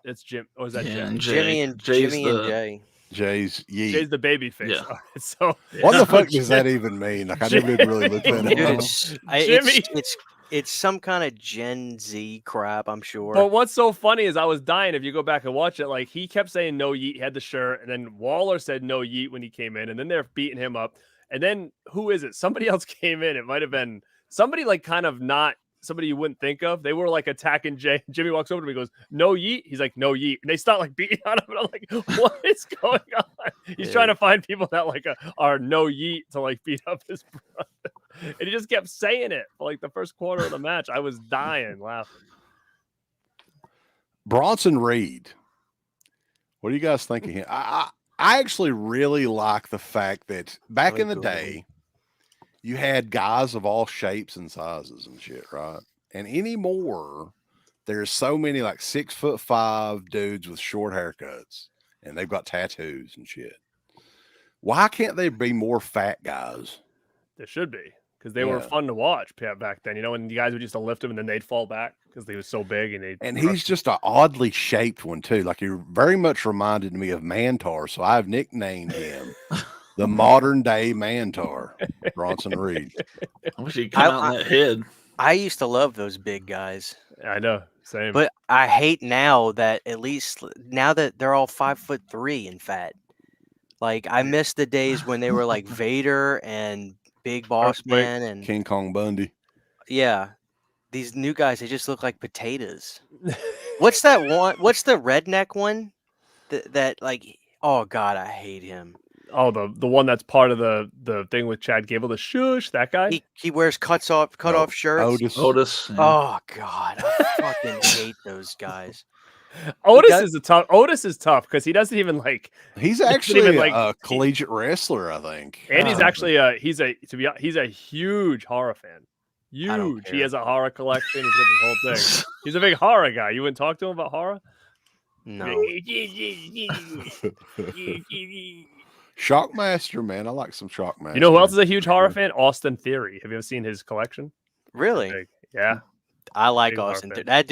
It's Jim. Or is that Jim? Jimmy and Jay. Jay's yeet. Jay's the baby face. Yeah. Right, so what the fuck does that even mean? Like I never really looked at it. Dude, it's some kind of Gen Z crap, I'm sure. But what's so funny is I was dying if you go back and watch it. Like he kept saying no yeet, he had the shirt, and then Waller said no yeet when he came in, and then they're beating him up. And then who is it? Somebody else came in. It might have been somebody like kind of not somebody you wouldn't think of. They were like attacking Jay. Jimmy walks over to me and goes, "No yeet." He's like, "No yeet." And they start like beating on him. And I'm like, what is going on? He's trying to find people that like are no yeet to like beat up his brother. And he just kept saying it for like the first quarter of the match. I was dying laughing. Bronson Reed. What do you guys think of him? I actually really like the fact that back in the day, you had guys of all shapes and sizes and shit, right? And anymore, there's so many like 6'5" dudes with short haircuts and they've got tattoos and shit. Why can't there be more fat guys? There should be, because they were fun to watch back then. You know, when you guys would just lift him and then they'd fall back because he was so big and he's just an oddly shaped one too. Like he very much reminded me of Mantar, so I've nicknamed him the modern day Mantar, Bronson Reed. I wish he'd come out in that head. I used to love those big guys. I know, same. But I hate now that they're all 5'3" and fat. Like I miss the days when they were like Vader and Big Boss Man and King Kong Bundy. Yeah, these new guys, they just look like potatoes. What's that one? What's the redneck one? That like, oh God, I hate him. Oh, the one that's part of the thing with Chad Gable, the shush, that guy. He wears cut off shirts. Otis. Yeah. Oh God, I fucking hate those guys. Otis is tough because he doesn't even like. He's actually a collegiate wrestler, I think. And he's actually he's a huge horror fan. Huge. He has a horror collection. He's got this whole thing. He's a big horror guy. You wouldn't talk to him about horror? No. Shockmaster, man. I like some Shockmaster. You know who else is a huge horror fan? Austin Theory. Have you ever seen his collection? Really? Yeah. I like Austin. That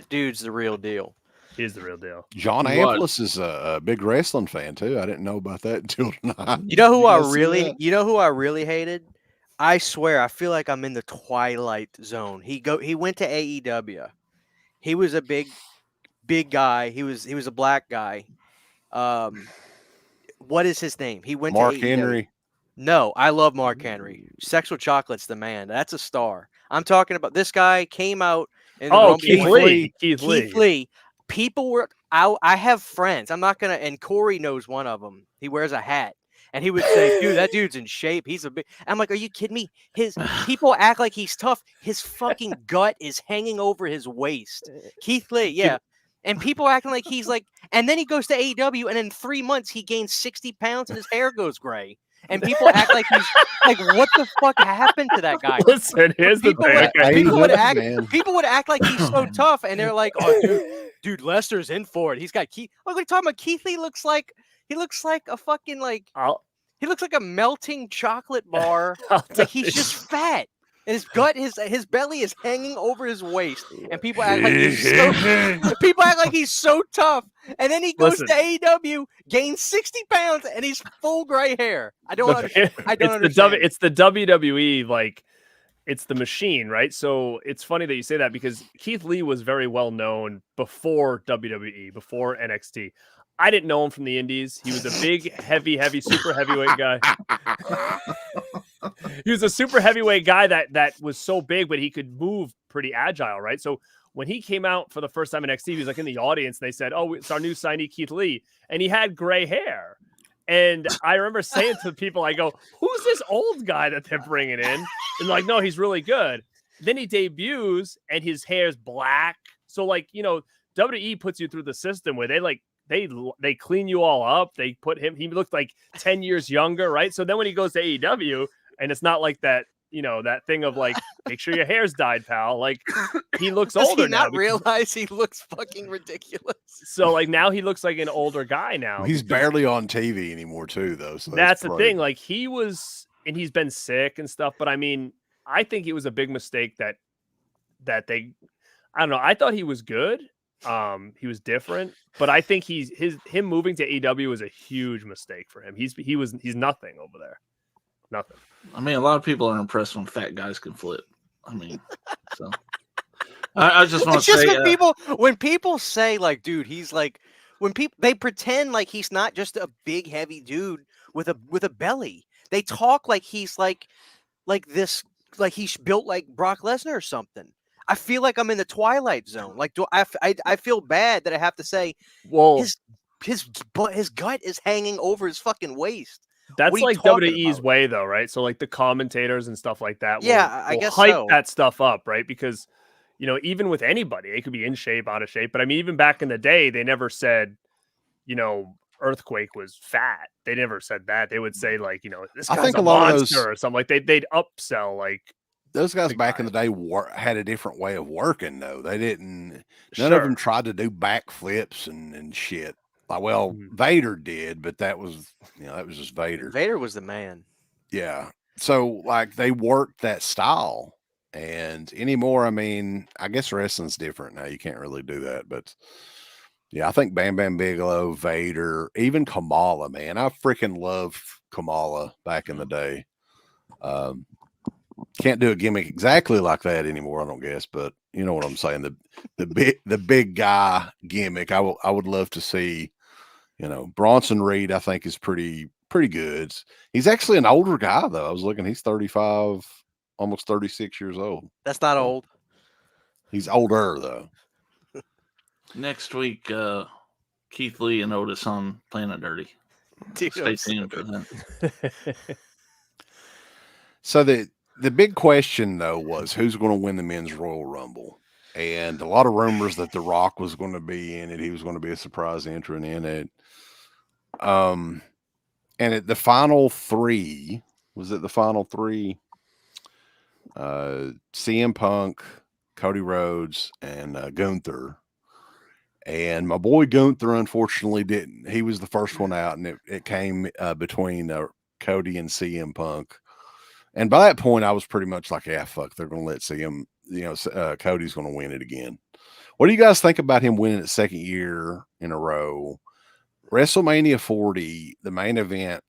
dude's the real deal. He's the real deal. John Amplis is a big wrestling fan too. I didn't know about that until tonight. You know who I really hated? I swear, I feel like I'm in the Twilight Zone. He went to AEW. He was a big guy. He was a black guy. What is his name? He went Mark to AEW. Henry. No, I love Mark Henry. Sexual Chocolate's the man. That's a star. I'm talking about this guy came out in the Keith Lee. Keith Lee. People were out. I have friends. I'm not gonna. And Corey knows one of them. He wears a hat, and he would say, "Dude, that dude's in shape. He's a big." I'm like, "Are you kidding me?" His people act like he's tough. His fucking gut is hanging over his waist. Keith Lee, yeah. And people acting like he's like, and then he goes to AEW, and in 3 months he gains 60 pounds, and his hair goes gray. And people act like he's like, what the fuck happened to that guy? Listen, here's the thing. People would act like he's so tough, and they're like, "Oh, dude, Lester's in for it. He's got Keith." I was like, talking about Keith Lee looks like a fucking he looks like a melting chocolate bar. Like he's just fat. And his gut, his belly is hanging over his waist, and people act like he's so tough. And then he goes to AEW, gains 60 pounds, and he's full gray hair. I don't understand. It's the WWE, like it's the machine, right? So it's funny that you say that because Keith Lee was very well known before WWE, before NXT. I didn't know him from the indies. He was a big, heavy, super heavyweight guy. He was a super heavyweight guy that was so big, but he could move pretty agile, right? So when he came out for the first time in NXT, he was like in the audience, and they said, "Oh, it's our new signee, Keith Lee," and he had gray hair. And I remember saying to people, I go, "Who's this old guy that they're bringing in?" And like, "No, he's really good." Then he debuts, and his hair's black. So like, you know, WWE puts you through the system where they clean you all up. They put him, he looked like 10 years younger, right? So then when he goes to AEW, and it's not like that, you know, that thing of like, make sure your hair's dyed, pal. Like he looks older now. Does he not realize he looks fucking ridiculous? So like now he looks like an older guy now. He's barely on TV anymore too, though. So that's the thing. Like he was, and he's been sick and stuff. But I mean, I think it was a big mistake that they, I don't know. I thought he was good. He was different, but I think him moving to AEW was a huge mistake for him. He's nothing over there. Nothing. I mean, a lot of people are impressed when fat guys can flip. I mean, so I just want to say, when people say like, dude, he's like, when people they pretend like he's not just a big heavy dude with a belly. They talk like he's like this, like he's built like Brock Lesnar or something. I feel like I'm in the Twilight Zone. Like, I feel bad that I have to say, well, his gut is hanging over his fucking waist. That's like WWE's way, though, right? So, like the commentators and stuff like that, I guess hype that stuff up, right? Because you know, even with anybody, it could be in shape, out of shape. But I mean, even back in the day, they never said, you know, Earthquake was fat. They never said that. They would say like, you know, this guy's a monster or something. Like they'd upsell like. Those guys back in the day had a different way of working, though. They didn't. None of them tried to do backflips and shit. Like, well, Vader did, but that was just Vader. Vader was the man. Yeah, so like they worked that style, and anymore, I mean, I guess wrestling's different now. You can't really do that, but yeah, I think Bam Bam Bigelow, Vader, even Kamala, man, I freaking loved Kamala back in the day. Can't do a gimmick exactly like that anymore, I don't guess, but you know what I'm saying. The big guy gimmick. I would love to see. You know, Bronson Reed, I think, is pretty good. He's actually an older guy, though. I was looking; he's 35, almost 36 years old. That's not old. He's older, though. Next week, Keith Lee and Otis on Planet Dirty. Dude, Stay tuned for that. So the big question, though, was who's going to win the men's Royal Rumble, and a lot of rumors that The Rock was going to be in it. He was going to be a surprise entrant in it. And at the final three, was it the final three? CM Punk, Cody Rhodes, and Gunther. And my boy Gunther, unfortunately, didn't. He was the first one out, and it came between Cody and CM Punk. And by that point, I was pretty much like, yeah, fuck, they're going to let CM, Cody's going to win it again. What do you guys think about him winning it second year in a row? WrestleMania 40, the main event,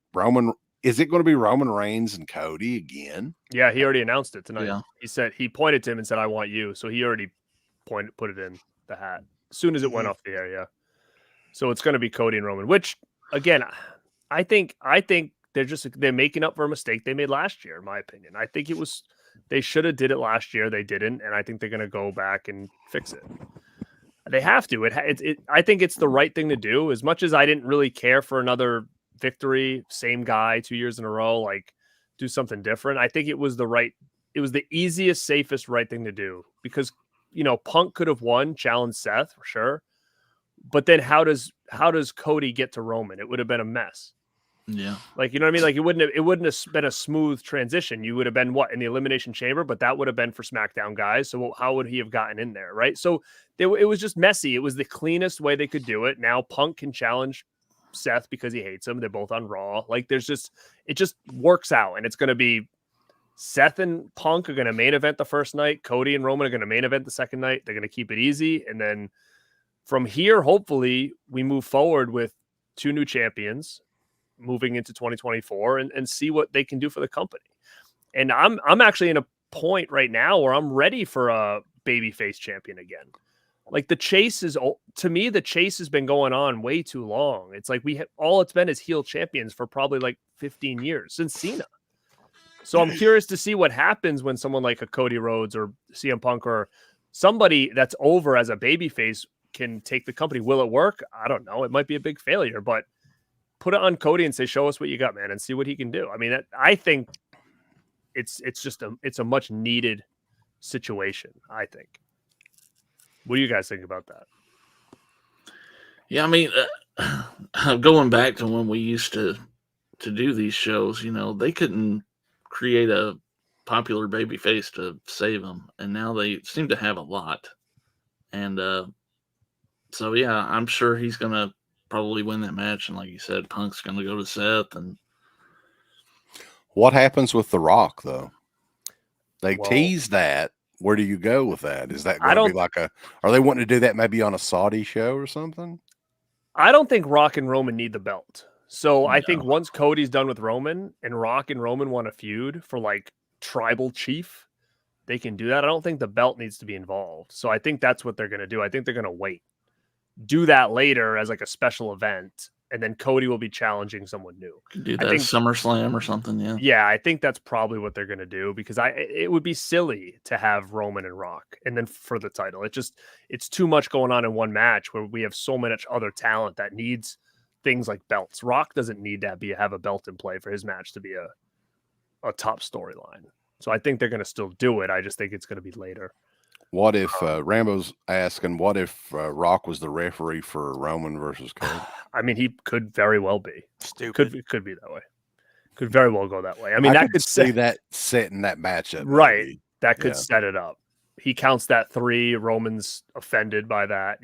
is it going to be Roman Reigns and Cody again? Yeah, he already announced it tonight. Yeah. He said he pointed to him and said, "I want you." So he already put it in the hat as soon as it went off the air. Yeah. So it's going to be Cody and Roman, which again, I think they're making up for a mistake they made last year, in my opinion. I think they should have did it last year. They didn't, and I think they're going to go back and fix it. They have to. I think it's the right thing to do. As much as I didn't really care for another victory, same guy 2 years in a row, like do something different. I think it was the easiest, safest, right thing to do because, Punk could have won, challenged Seth for sure. But then how does Cody get to Roman? It would have been a mess. Yeah. Like, you know what I mean? Like it wouldn't have been a smooth transition. You would have been in the Elimination Chamber, but that would have been for SmackDown guys. So how would he have gotten in there? Right. So it was just messy. It was the cleanest way they could do it. Now Punk can challenge Seth because he hates him. They're both on Raw. Like it just works out. And it's going to be Seth and Punk are going to main event the first night. Cody and Roman are going to main event the second night. They're going to keep it easy. And then from here, hopefully we move forward with two new champions moving into 2024 and see what they can do for the company. And I'm actually in a point right now where I'm ready for a babyface champion again. Like the chase the chase has been going on way too long. It's like all it's been is heel champions for probably like 15 years since Cena. So I'm curious to see what happens when someone like a Cody Rhodes or CM Punk or somebody that's over as a babyface can take the company. Will it work? I don't know. It might be a big failure, but put it on Cody and say, show us what you got, man, and see what he can do. I mean, I think it's a much needed situation, I think. What do you guys think about that? Yeah, I mean, going back to when we used to do these shows, they couldn't create a popular babyface to save them, and now they seem to have a lot. And so, yeah, I'm sure he's going to probably win that match, and like you said, Punk's going to go to Seth. And what happens with The Rock, though? They tease that. Where do you go with that? Is that going to be like are they wanting to do that maybe on a Saudi show or something? I don't think Rock and Roman need the belt. So I think once Cody's done with Roman and Rock and Roman want a feud for like tribal chief, they can do that. I don't think the belt needs to be involved. So I think that's what they're going to do. I think they're going to wait. Do that later as like a special event, and then Cody will be challenging someone new. Could do that at SummerSlam or something, yeah. Yeah, I think that's probably what they're going to do because it would be silly to have Roman and Rock and then for the title. It's too much going on in one match where we have so much other talent that needs things like belts. Rock doesn't need to have a belt in play for his match to be a top storyline. So I think they're going to still do it. I just think it's going to be later. What if Rambo's asking? What if Rock was the referee for Roman versus Cody? I mean, he could very well be. Stupid. Could be that way. Could very well go that way. I mean, that could see that setting that matchup. Right. Maybe. That could set it up. He counts that 3. Roman's offended by that.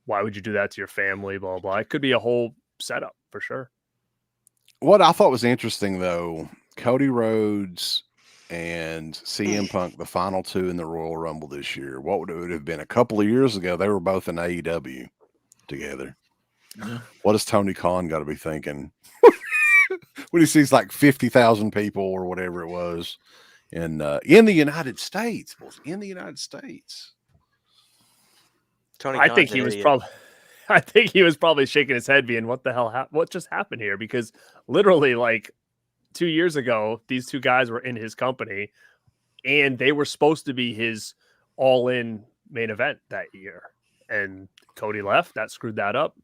Why would you do that to your family? Blah, blah, blah. It could be a whole setup for sure. What I thought was interesting, though, Cody Rhodes and CM Punk, the final two in the Royal Rumble this year, what would it have been? A couple of years ago, they were both in AEW together. Yeah. What does Tony Khan got to be thinking when he sees like 50,000 people or whatever it was in the United States? In the United States. Tony I Khan's think an he was idiot. probably. I think he was probably shaking his head, being, "What the hell? What just happened here?" Because literally, like 2 years ago, these two guys were in his company, and they were supposed to be his all-in main event that year. And Cody left, that screwed that up.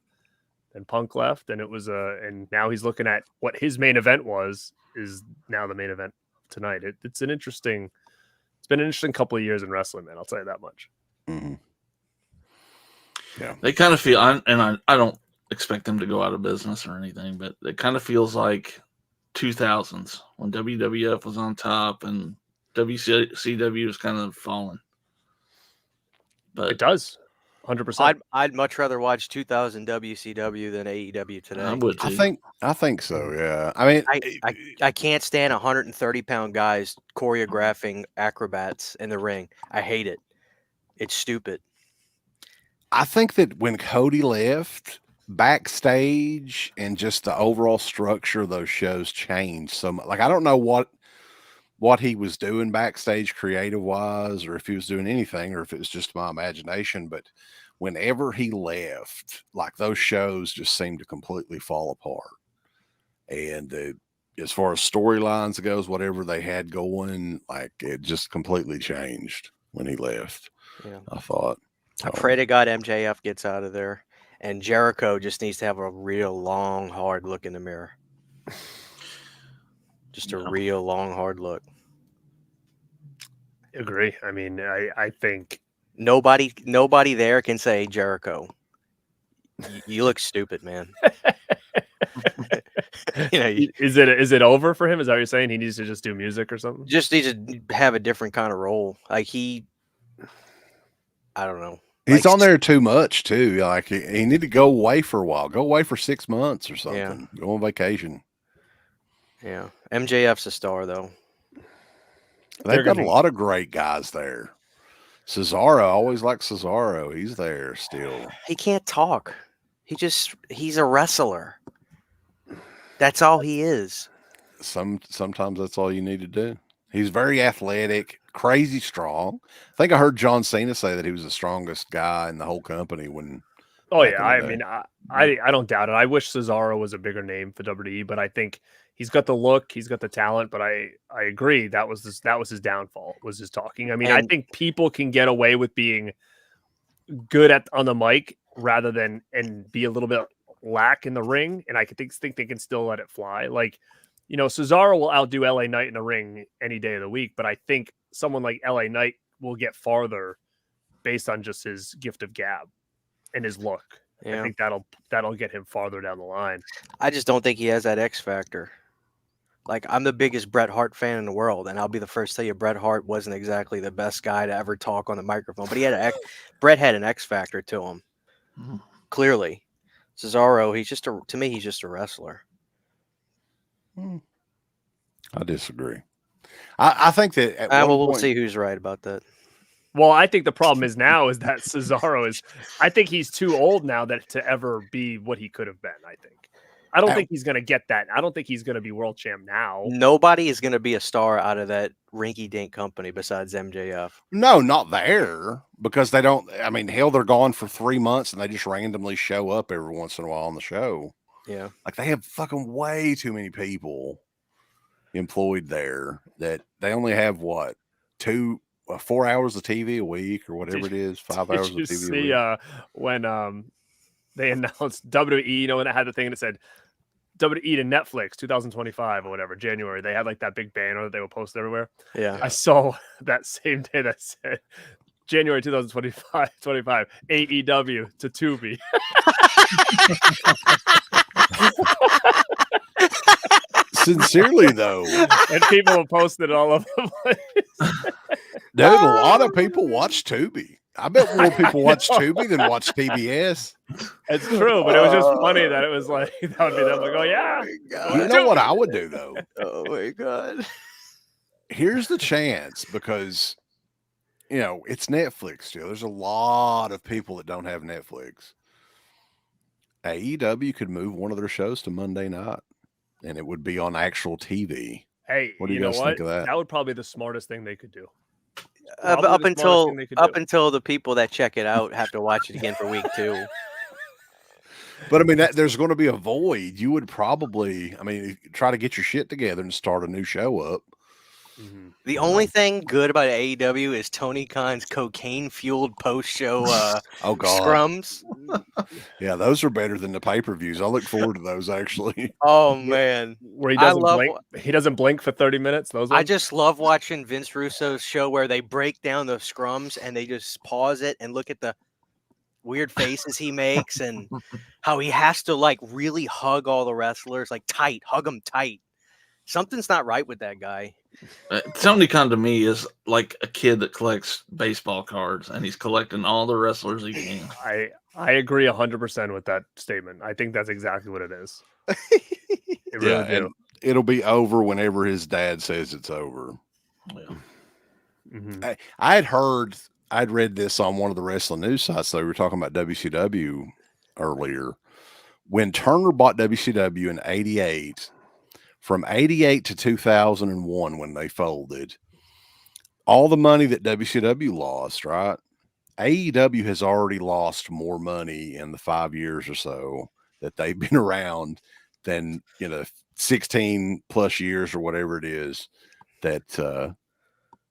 And Punk left, and it was and now he's looking at what his main event is now the main event tonight. It's been an interesting couple of years in wrestling, man. I'll tell you that much. Mm-hmm. Yeah, they kind of feel, I don't expect them to go out of business or anything, but it kind of feels like 2000s when WWF was on top and WCW was kind of falling. But it does, 100%. I'd much rather watch 2000 WCW than AEW today. I would too. I think so. Yeah, I mean, I can't stand 130-pound guys choreographing acrobats in the ring. I hate it. It's stupid. I think that when Cody left, backstage and just the overall structure of those shows changed so much. Like, I don't know what he was doing backstage creative wise, or if he was doing anything, or if it was just my imagination, but whenever he left, like, those shows just seemed to completely fall apart. And as far as storylines goes, whatever they had going, like, it just completely changed when he left. Yeah. I thought. I pray to God MJF gets out of there, and Jericho just needs to have a real long, hard look in the mirror. Just a real long, hard look. Agree. I mean, I think nobody there can say, Jericho, you look stupid, man. Is it over for him? Is that what you're saying? He needs to just do music or something? Just needs to have a different kind of role. Like, I don't know. He's on there too much too. Like, he need to go away for a while. Go away for 6 months or something. Yeah. Go on vacation. Yeah. MJF's a star though. They've got a lot of great guys there. Cesaro, I always like Cesaro. He's there still. He can't talk. He's a wrestler. That's all he is. Sometimes that's all you need to do. He's very athletic, crazy strong. I think I heard John Cena say that he was the strongest guy in the whole company when. Oh yeah, I mean, I don't doubt it. I wish Cesaro was a bigger name for WWE, but I think he's got the look, he's got the talent. But I agree that was his downfall, was his talking. I mean, I think people can get away with being good on the mic rather than and be a little bit lack in the ring, and I think they can still let it fly. Like, you know, Cesaro will outdo LA Knight in the ring any day of the week, but I think someone like LA Knight will get farther based on just his gift of gab and his look. Yeah. I think that'll get him farther down the line. I just don't think he has that X factor. Like, I'm the biggest Bret Hart fan in the world, and I'll be the first to tell you Bret Hart wasn't exactly the best guy to ever talk on the microphone, but Bret had an X factor to him. Mm-hmm. Clearly. Cesaro, to me, he's just a wrestler. I disagree. I think that we'll see who's right about that. Well, I think the problem is that Cesaro I think he's too old now to ever be what he could have been. I don't think he's going to get that. I don't think he's going to be world champ now. Nobody is going to be a star out of that rinky-dink company besides MJF. No, not there, because they don't. I mean, hell, they're gone for 3 months and they just randomly show up every once in a while on the show. Yeah. Like, they have fucking way too many people employed there that they only have 4 hours of TV a week or whatever it is, 5 hours of TV a week. See, when they announced WWE, you know, when it had the thing that said WWE to Netflix 2025 or whatever, January, they had like that big banner that they would post everywhere. Yeah. I saw that same day that said January 2025 AEW to Tubi. Sincerely, though. And people have posted all over the place. Dude, a lot of people watch Tubi. I bet more people watch Tubi than watch PBS. It's true, but it was just funny that it was like that would be them like, oh yeah. You know what I would do though? Oh my god. Here's the chance, because it's Netflix still. There's a lot of people that don't have Netflix. AEW could move one of their shows to Monday night, and it would be on actual TV. Hey, what do you guys think of that? That would probably be the smartest thing they could do. Up until the people that check it out have to watch it again for week 2. But I mean, there's going to be a void. You would probably, try to get your shit together and start a new show up. Mm-hmm. The only thing good about AEW is Tony Khan's cocaine-fueled post-show scrums. Yeah, those are better than the pay-per-views. I look forward to those, actually. Oh man, where he doesn't blink. He doesn't blink for 30 minutes. Those ones? I just love watching Vince Russo's show where they break down the scrums and they just pause it and look at the weird faces he makes and how he has to like really hug all the wrestlers, like tight, hug them tight. Something's not right with that guy. Tony Khan to me is like a kid that collects baseball cards, and he's collecting all the wrestlers he can. I agree 100% with that statement. I think that's exactly what it is. And it'll be over whenever his dad says it's over. Yeah. Mm-hmm. I'd read this on one of the wrestling news sites. They were talking about WCW earlier. When Turner bought WCW in '88. From 88 to 2001, when they folded, all the money that WCW lost, right? AEW has already lost more money in the 5 years or so that they've been around than, 16 plus years or whatever it is that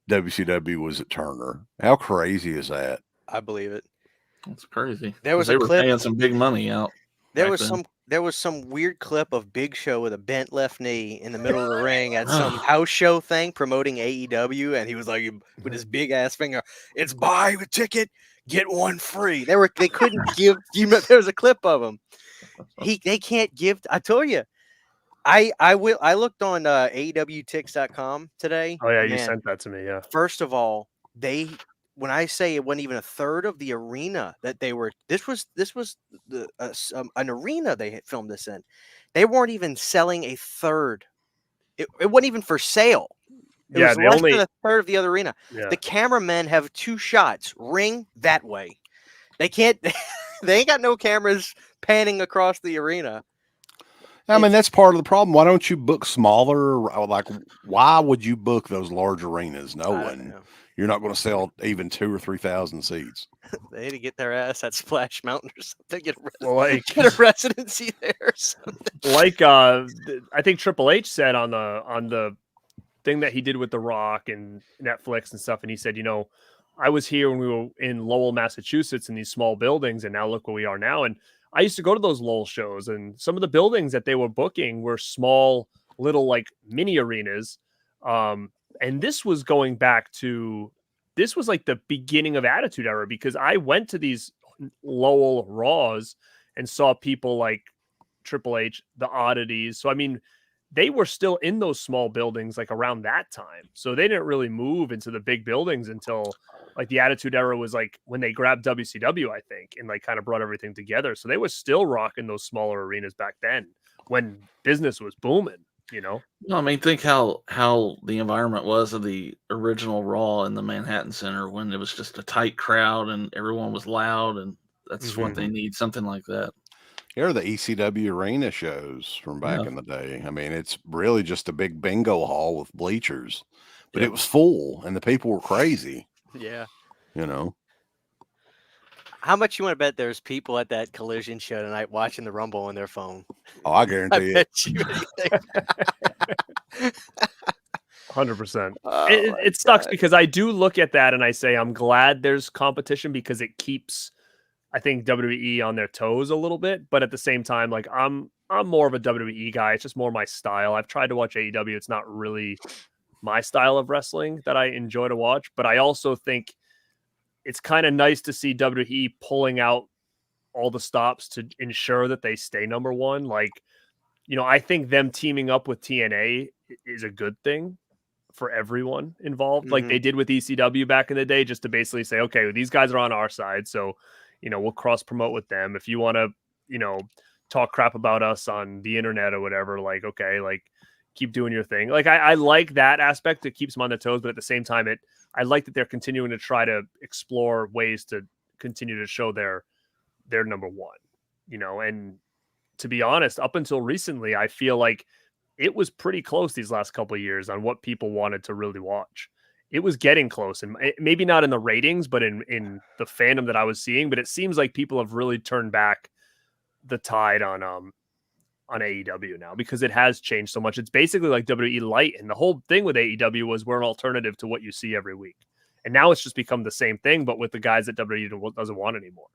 WCW was at Turner. How crazy is that? I believe it. That's crazy. They were paying some big money out. There was some weird clip of Big Show with a bent left knee in the middle of the ring at some house show thing promoting AEW, and he was like with his big ass finger, "It's buy a ticket, get one free." They couldn't give there was a clip of him. They can't give. I told you. I looked on AEWtix.com today. Oh yeah, you sent that to me. Yeah. First of all, when I say it wasn't even a third of the arena that they were, this was an arena they had filmed this in. They weren't even selling a third. It wasn't even for sale. It was less than a third of the other arena. Yeah. The cameramen have 2 shots, ring that way. They can't. They ain't got no cameras panning across the arena. That's part of the problem. Why don't you book smaller? Like, why would you book those large arenas knowing you're not going to sell even 2,000 or 3,000 seats? They had to get their ass at Splash Mountain or something. Get a residency there or something. Like I think Triple H said on the thing that he did with The Rock and Netflix and stuff, and he said, I was here when we were in Lowell, Massachusetts, in these small buildings, and now look where we are now. And I used to go to those Lowell shows, and some of the buildings that they were booking were small, little like mini arenas. And this was going back to, this was like the beginning of Attitude Era, because I went to these Lowell Raws and saw people like Triple H, the Oddities. So, they were still in those small buildings like around that time. So they didn't really move into the big buildings until like the Attitude Era was like when they grabbed WCW, I think, and like kind of brought everything together. So they were still rocking those smaller arenas back then when business was booming, No, think how the environment was of the original Raw in the Manhattan Center when it was just a tight crowd and everyone was loud, and that's what they need, something like that. Here are the ECW arena shows from back in the day. It's really just a big bingo hall with bleachers, but it was full and the people were crazy. Yeah. How much you want to bet there's people at that Collision show tonight watching the Rumble on their phone? Oh, I guarantee it. Bet you anything. 100%. It sucks because I do look at that and I say, I'm glad there's competition because it keeps, I think, WWE on their toes a little bit. But at the same time, like I'm more of a WWE guy. It's just more my style. I've tried to watch AEW. It's not really my style of wrestling that I enjoy to watch. But I also think it's kind of nice to see WWE pulling out all the stops to ensure that they stay number one. Like, I think them teaming up with TNA is a good thing for everyone involved. Like they did with ECW back in the day, just to basically say, okay, these guys are on our side. So, we'll cross promote with them. If you want to, talk crap about us on the internet or whatever, like, okay, like keep doing your thing. Like I like that aspect. It keeps them on their toes, but at the same time, I like that they're continuing to try to explore ways to continue to show their number one, and to be honest, up until recently, I feel like it was pretty close these last couple of years on what people wanted to really watch. It was getting close, and maybe not in the ratings, but in the fandom that I was seeing. But it seems like people have really turned back the tide on AEW now, because it has changed so much. It's basically like WWE Light, and the whole thing with AEW was we're an alternative to what you see every week. And now it's just become the same thing, but with the guys that WWE doesn't want anymore.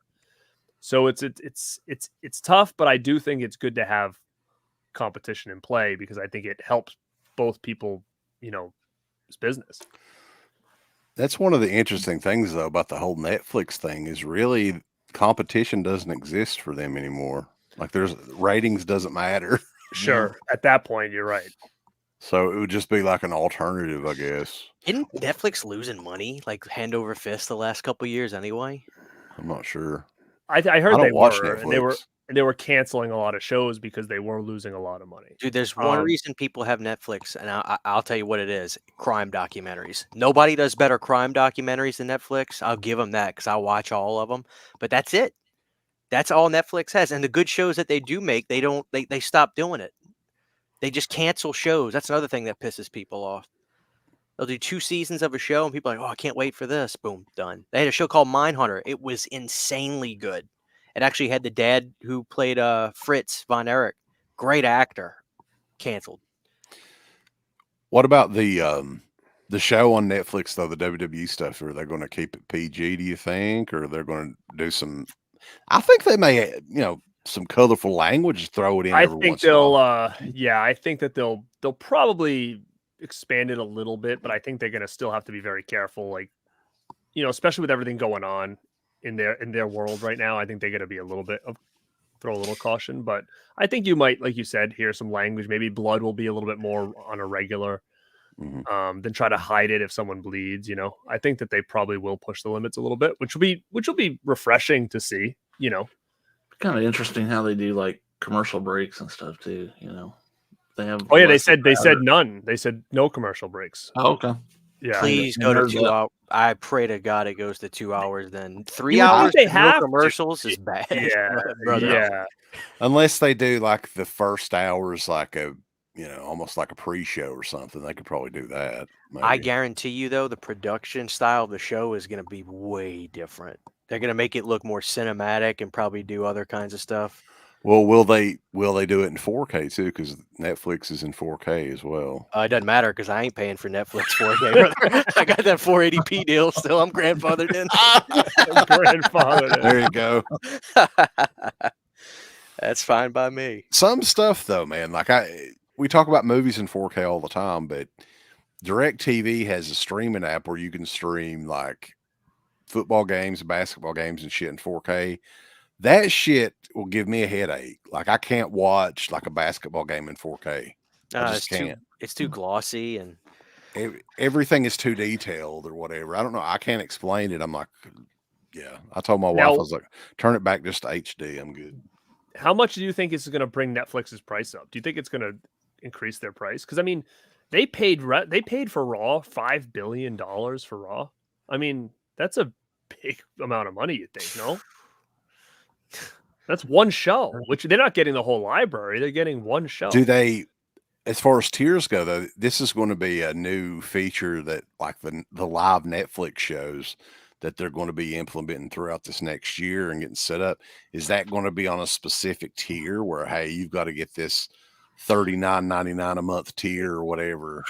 So it's tough, but I do think it's good to have competition in play, because I think it helps both people, it's business. That's one of the interesting things, though, about the whole Netflix thing is really competition doesn't exist for them anymore. Like, there's ratings doesn't matter. Sure. At that point, you're right. So it would just be like an alternative, I guess. Isn't Netflix losing money like hand over fist the last couple of years anyway? I'm not sure. I heard I they don't watch were, Netflix. and they were canceling a lot of shows because they were losing a lot of money. Dude, there's one reason people have Netflix, and I'll tell you what it is: crime documentaries. Nobody does better crime documentaries than Netflix. I'll give them that, because I watch all of them. But that's it. That's all Netflix has. And the good shows that they do make, they stop doing it. They just cancel shows. That's another thing that pisses people off. They'll do 2 seasons of a show, and people are like, oh, I can't wait for this. Boom, done. They had a show called Mindhunter. It was insanely good. It actually had the dad who played Fritz von Erich. Great actor. Canceled. What about the show on Netflix, though, the WWE stuff? Are they going to keep it PG, do you think? Or they're going to do some... I think they may, some colorful language, throw it in every once in a while. I think that they'll probably expand it a little bit, but I think they're going to still have to be very careful, like, especially with everything going on in their world right now. I think they're going to be throw a little caution, but I think you might, like you said, hear some language. Maybe blood will be a little bit more on a regular, than try to hide it if someone bleeds. I think that they probably will push the limits a little bit, which will be refreshing to see. Kind of interesting how they do like commercial breaks and stuff too. They have. Oh yeah, they said none. They said no commercial breaks. Oh, okay. Yeah. Please go to 2 hours. I pray to God it goes to 2 hours. Then 3 You would hours. think they no have commercials is bad. Yeah, brother. yeah. Unless they do like the first hours, like a almost like a pre-show or something, they could probably do that. Maybe. I guarantee you, though, the production style of the show is going to be way different. They're going to make it look more cinematic and probably do other kinds of stuff. Well, will they do it in 4K too? Because Netflix is in 4K as well. It doesn't matter, because I ain't paying for Netflix 4K. I got that 480p deal still. I'm grandfathered in. Grandfathered in. There you go. That's fine by me. Some stuff though, man. Like we talk about movies in 4K all the time, but DirecTV has a streaming app where you can stream like football games, basketball games, and shit in 4K. That shit will give me a headache. Like, I can't watch like a basketball game in 4K. I just can't. It's too glossy, and everything is too detailed or whatever. I don't know. I can't explain it. I'm like, yeah. I told my wife, I was like, turn it back just to HD. I'm good. How much do you think is going to bring Netflix's price up? Do you think it's going to increase their price? Because I mean, they paid for Raw $5 billion for Raw. I mean, that's a big amount of money. You think? No. That's one show, which they're not getting the whole library. They're getting one show. Do they, as far as tiers go, though, this is going to be a new feature that like the live Netflix shows that they're going to be implementing throughout this next year and getting set up. Is that going to be on a specific tier where, hey, you've got to get this $39.99 a month tier or whatever?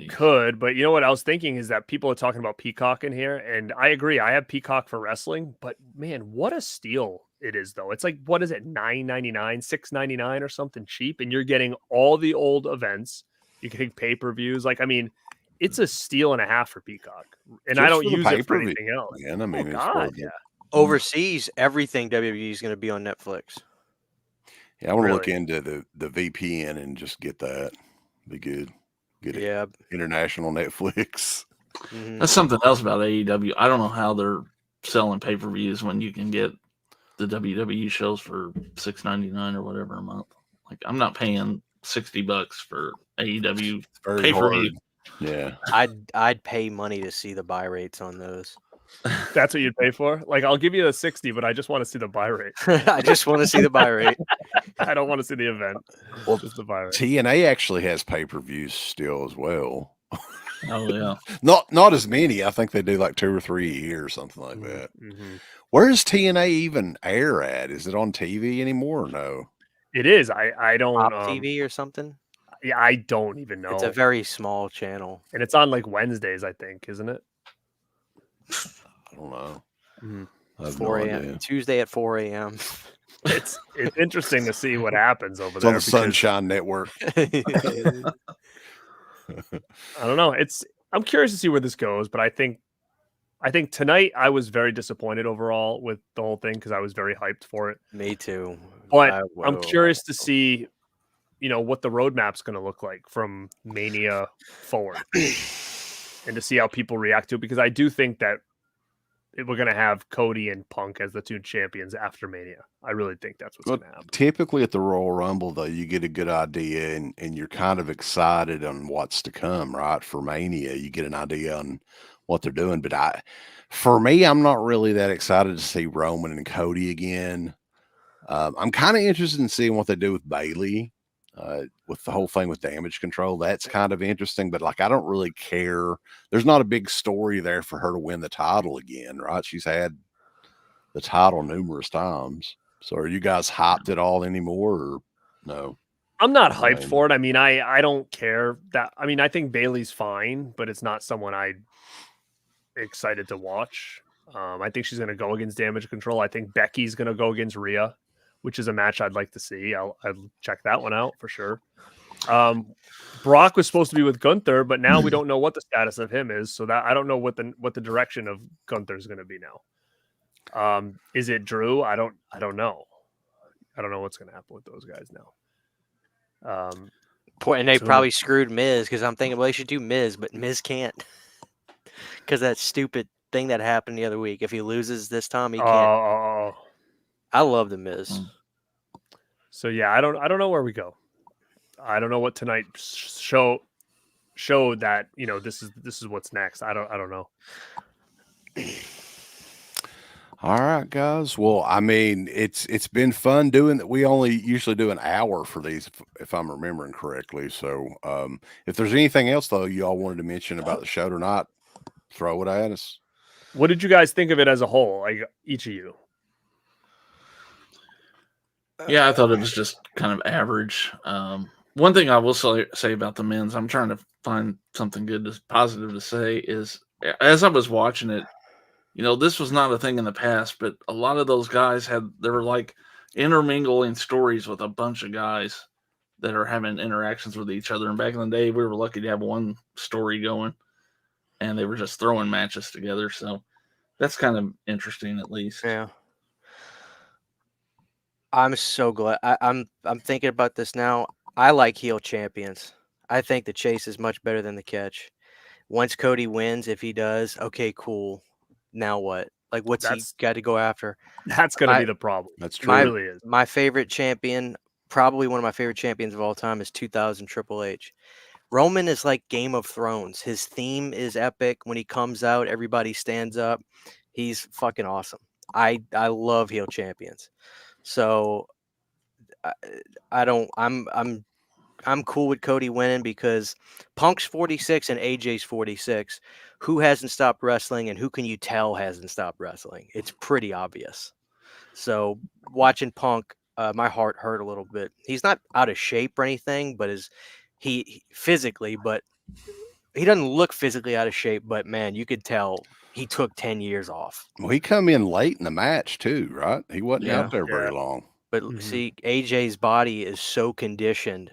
Could, but you know what I was thinking is that people are talking about Peacock in here, and I agree. I have Peacock for wrestling, but man, what a steal it is, though. It's like, what is it, $9.99, $6.99 or something cheap, and you're getting all the old events. You're getting pay-per-views. Like, I mean, it's a steal and a half for Peacock, and I don't use it for anything else. Man, I mean, yeah. Overseas, everything WWE is going to be on Netflix. Yeah, I want to look into the VPN and just get that. Be good. Get it. International Netflix. That's something else about AEW. I don't know how they're selling pay-per-views when you can get the WWE shows for $6.99 or whatever a month. Like, I'm not paying $60 for AEW pay per view. Yeah, I'd pay money to see the buy rates on those. That's what you'd pay for? Like, I'll give you the 60, but I just want to see the buy rate. I just want to see the buy rate. I don't want to see the event. Well, just the buy rate. TNA actually has pay-per-views still as well. Oh yeah, not as many. I think they do like 2 or 3 a year or something like that. Where does TNA even air at? Is it on TV anymore or no? It is. I don't Pop TV or something. Yeah, I don't even know. It's a very small channel, and it's on like Wednesdays, I think, isn't it? I don't know. 4 a.m. Tuesday at 4 a.m. It's interesting to see what happens over It's there. on the Sunshine Network. I don't know. I'm curious to see where this goes, but I think tonight I was very disappointed overall with the whole thing because I was very hyped for it. Me too. But I'm curious to see, what the roadmap's going to look like from Mania forward, and to see how people react to it, because I do think that we're going to have Cody and Punk as the 2 champions after Mania. I really think that's what's going to happen. Typically at the Royal Rumble, though, you get a good idea and you're kind of excited on what's to come, right? For Mania, you get an idea on what they're doing. But for me, I'm not really that excited to see Roman and Cody again. I'm kind of interested in seeing what they do with Bayley. With the whole thing with damage control, that's kind of interesting, but like, I don't really care. There's not a big story there for her to win the title again, right? She's had the title numerous times. So are you guys hyped at all anymore or no? I'm not hyped for it. I mean, I don't care that. I mean, I think Bayley's fine, but it's not someone I'm excited to watch. I think she's going to go against damage control. I think Becky's going to go against Rhea, which is a match I'd like to see. I'll check that one out for sure. Brock was supposed to be with Gunther, but now we don't know what the status of him is. So that I don't know what the direction of Gunther is going to be now. Is it Drew? I don't know. I don't know what's going to happen with those guys now. And they probably screwed Miz because I'm thinking, well, they should do Miz, but Miz can't because that stupid thing that happened the other week. If he loses this time, he can't. I love the Miz. So yeah, I don't know where we go. I don't know what tonight showed that this is what's next. I don't know. All right, guys. Well, I mean, it's been fun doing that. We only usually do an hour for these, if I'm remembering correctly. So if there's anything else though y'all wanted to mention about the show or not, throw it at us. What did you guys think of it as a whole? Like each of you? Yeah, I thought it was just kind of average. One thing I will say about the men's, I'm trying to find something good, positive to say, is as I was watching it, this was not a thing in the past, but a lot of those guys they were like intermingling stories with a bunch of guys that are having interactions with each other. And back in the day, we were lucky to have one story going, and they were just throwing matches together. So that's kind of interesting, at least. Yeah. I'm so glad. I'm thinking about this now. I like heel champions. I think the chase is much better than the catch. Once Cody wins, if he does, okay, cool. Now what? Like, what's he got to go after? That's going to be the problem. That's true. It really is. My favorite champion, probably one of my favorite champions of all time, is 2000 Triple H. Roman is like Game of Thrones. His theme is epic. When he comes out, everybody stands up. He's fucking awesome. I love heel champions. So I'm cool with Cody winning because Punk's 46 and AJ's 46. Who hasn't stopped wrestling and who can you tell hasn't stopped wrestling? It's pretty obvious. So watching Punk, my heart hurt a little bit. He's not out of shape or anything, but he physically, but he doesn't look physically out of shape. But man, you could tell he took 10 years off. Well, he come in late in the match too, right? He wasn't out there very long. But see, AJ's body is so conditioned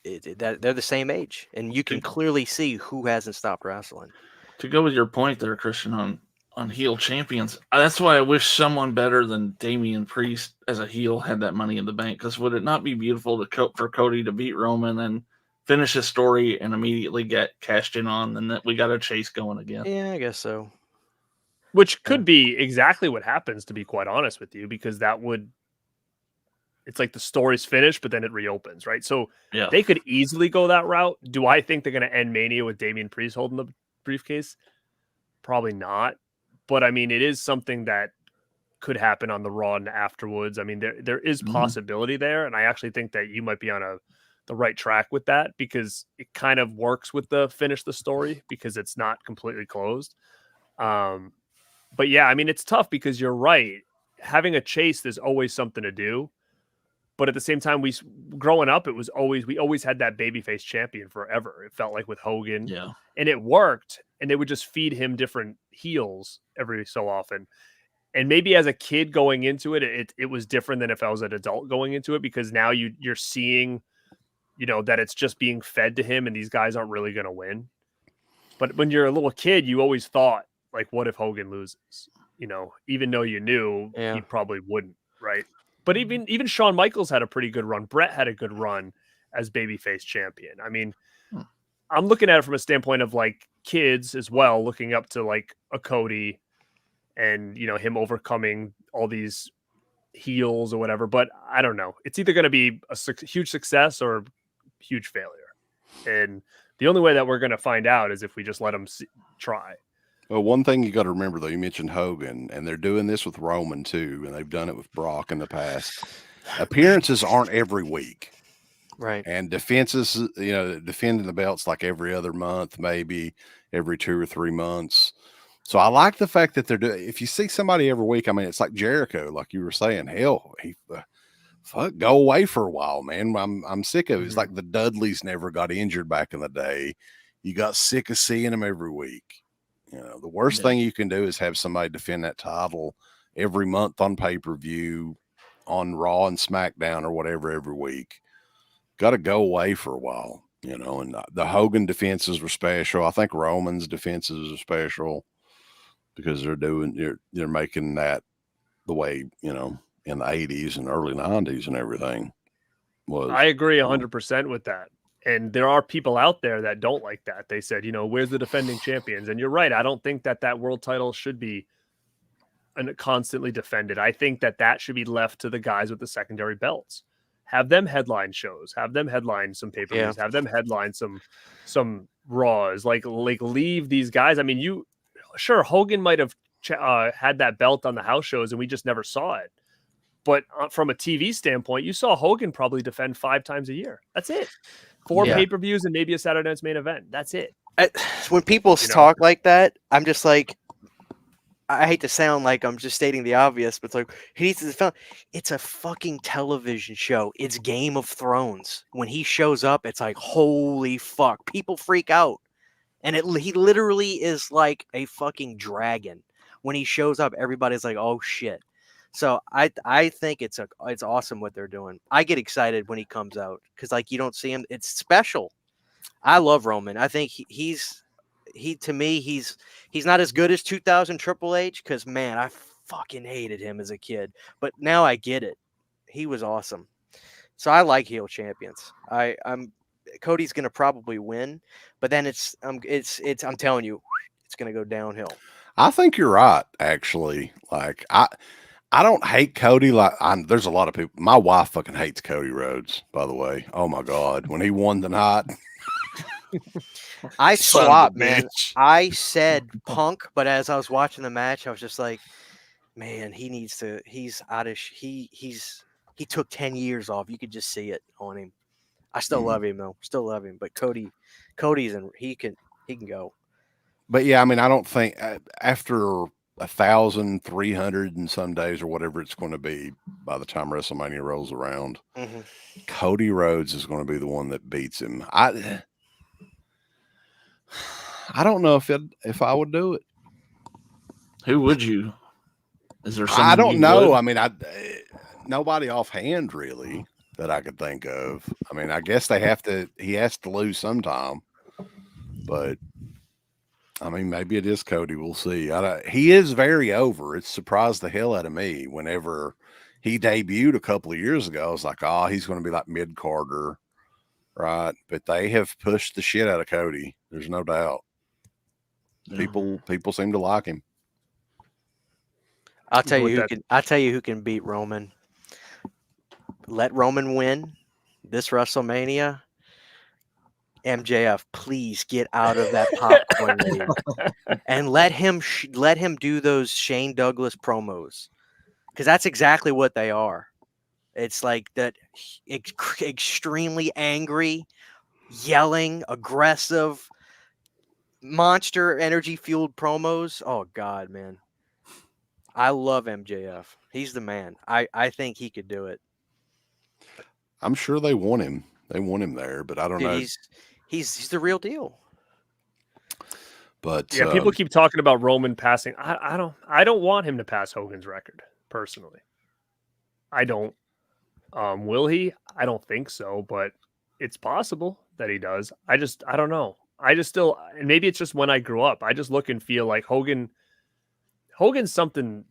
that they're the same age, and you can clearly see who hasn't stopped wrestling. To go with your point there, Christian, on heel champions, that's why I wish someone better than Damian Priest as a heel had that Money in the Bank. Because would it not be beautiful for Cody to beat Roman and finish his story and immediately get cashed in on, and that we got a chase going again? Yeah, I guess so. Which could be exactly what happens, to be quite honest with you, because it's like the story's finished, but then it reopens, right? So they could easily go that route. Do I think they're going to end Mania with Damian Priest holding the briefcase? Probably not. But I mean, it is something that could happen on the Raw and afterwards. I mean, there is possibility there, and I actually think that you might be on the right track with that, because it kind of works with the finish the story, because it's not completely closed. But yeah, I mean, it's tough because you're right. Having a chase, there's always something to do. But at the same time, growing up, we always had that babyface champion forever. It felt like with Hogan, and it worked. And they would just feed him different heels every so often. And maybe as a kid going into it, it was different than if I was an adult going into it, because now you're seeing, that it's just being fed to him, and these guys aren't really going to win. But when you're a little kid, you always thought, like, what if Hogan loses? Even though you knew he probably wouldn't, right? But even Shawn Michaels had a pretty good run. Brett had a good run as babyface champion. I mean, I'm looking at it from a standpoint of like kids as well, looking up to like a Cody and, him overcoming all these heels or whatever. But I don't know. It's either going to be a huge success or a huge failure. And the only way that we're going to find out is if we just let them try. Well, one thing you got to remember, though, you mentioned Hogan, and they're doing this with Roman, too, and they've done it with Brock in the past. Appearances aren't every week. Right. And defenses, defending the belts like every other month, maybe every 2 or 3 months. So I like the fact that they're doing, if you see somebody every week, I mean, it's like Jericho, like you were saying, hell, fuck, go away for a while, man. I'm sick of it. It's like the Dudleys never got injured back in the day. You got sick of seeing them every week. The worst thing you can do is have somebody defend that title every month on pay-per-view, on Raw and SmackDown or whatever every week. Got to go away for a while, and the Hogan defenses were special. I think Roman's defenses are special because they're making that the way, in the 80s and early 90s and everything was. I agree 100% with that. And there are people out there that don't like that. They said, where's the defending champions? And you're right. I don't think that world title should be constantly defended. I think that should be left to the guys with the secondary belts. Have them headline shows. Have them headline some pay-per-views. Have them headline some Raws. Like leave these guys. I mean, sure, Hogan might have had that belt on the house shows and we just never saw it. But from a TV standpoint, you saw Hogan probably defend 5 times a year. That's it. 4 pay-per-views and maybe a Saturday Night's Main Event. That's it. When people talk like that, I'm just like, I hate to sound like I'm just stating the obvious, but it's like, he needs to defend. It's a fucking television show. It's Game of Thrones. When he shows up, it's like, holy fuck. People freak out. And he literally is like a fucking dragon. When he shows up, everybody's like, oh shit. So I think it's awesome what they're doing. I get excited when he comes out because like you don't see him. It's special. I love Roman. I think he's not as good as 2000 Triple H because man, I fucking hated him as a kid. But now I get it. He was awesome. So I like heel champions. Cody's gonna probably win, but then it's I'm telling you, it's gonna go downhill. I think you're right. Actually, like I don't hate Cody. There's a lot of people. My wife fucking hates Cody Rhodes, by the way. Oh my God. When he won the night. I swapped, man. I said Punk, but as I was watching the match, I was just like, man, he's out of, he took 10 years off. You could just see it on him. I still love him though. Still love him, but Cody's he can go. But yeah, I mean, I don't think after 1,300 and some days or whatever it's going to be by the time WrestleMania rolls around, Cody Rhodes is going to be the one that beats him. I don't know if I would do it. Who would you? Is there I don't know. Would? I mean, nobody offhand really that I could think of. I mean, I guess he has to lose sometime, but I mean, maybe it is Cody. We'll see. He is very over. It surprised the hell out of me whenever he debuted a couple of years ago. I was like, he's going to be like mid-Carter, right? But they have pushed the shit out of Cody. There's no doubt. Yeah. People seem to like him. I'll tell you who can beat Roman. Let Roman win this WrestleMania. MJF, please get out of that popcorn league and let him do those Shane Douglas promos, because that's exactly what they are. It's like that extremely angry, yelling, aggressive, monster energy fueled promos. Oh God, man. I love MJF. He's the man. I think he could do it. I'm sure they want him. They want him there, but I don't know. He's the real deal. But yeah, people keep talking about Roman passing. I don't want him to pass Hogan's record personally. I don't. Will he? I don't think so, but it's possible that he does. I don't know. And maybe it's just when I grew up. I just look and feel like Hogan's something.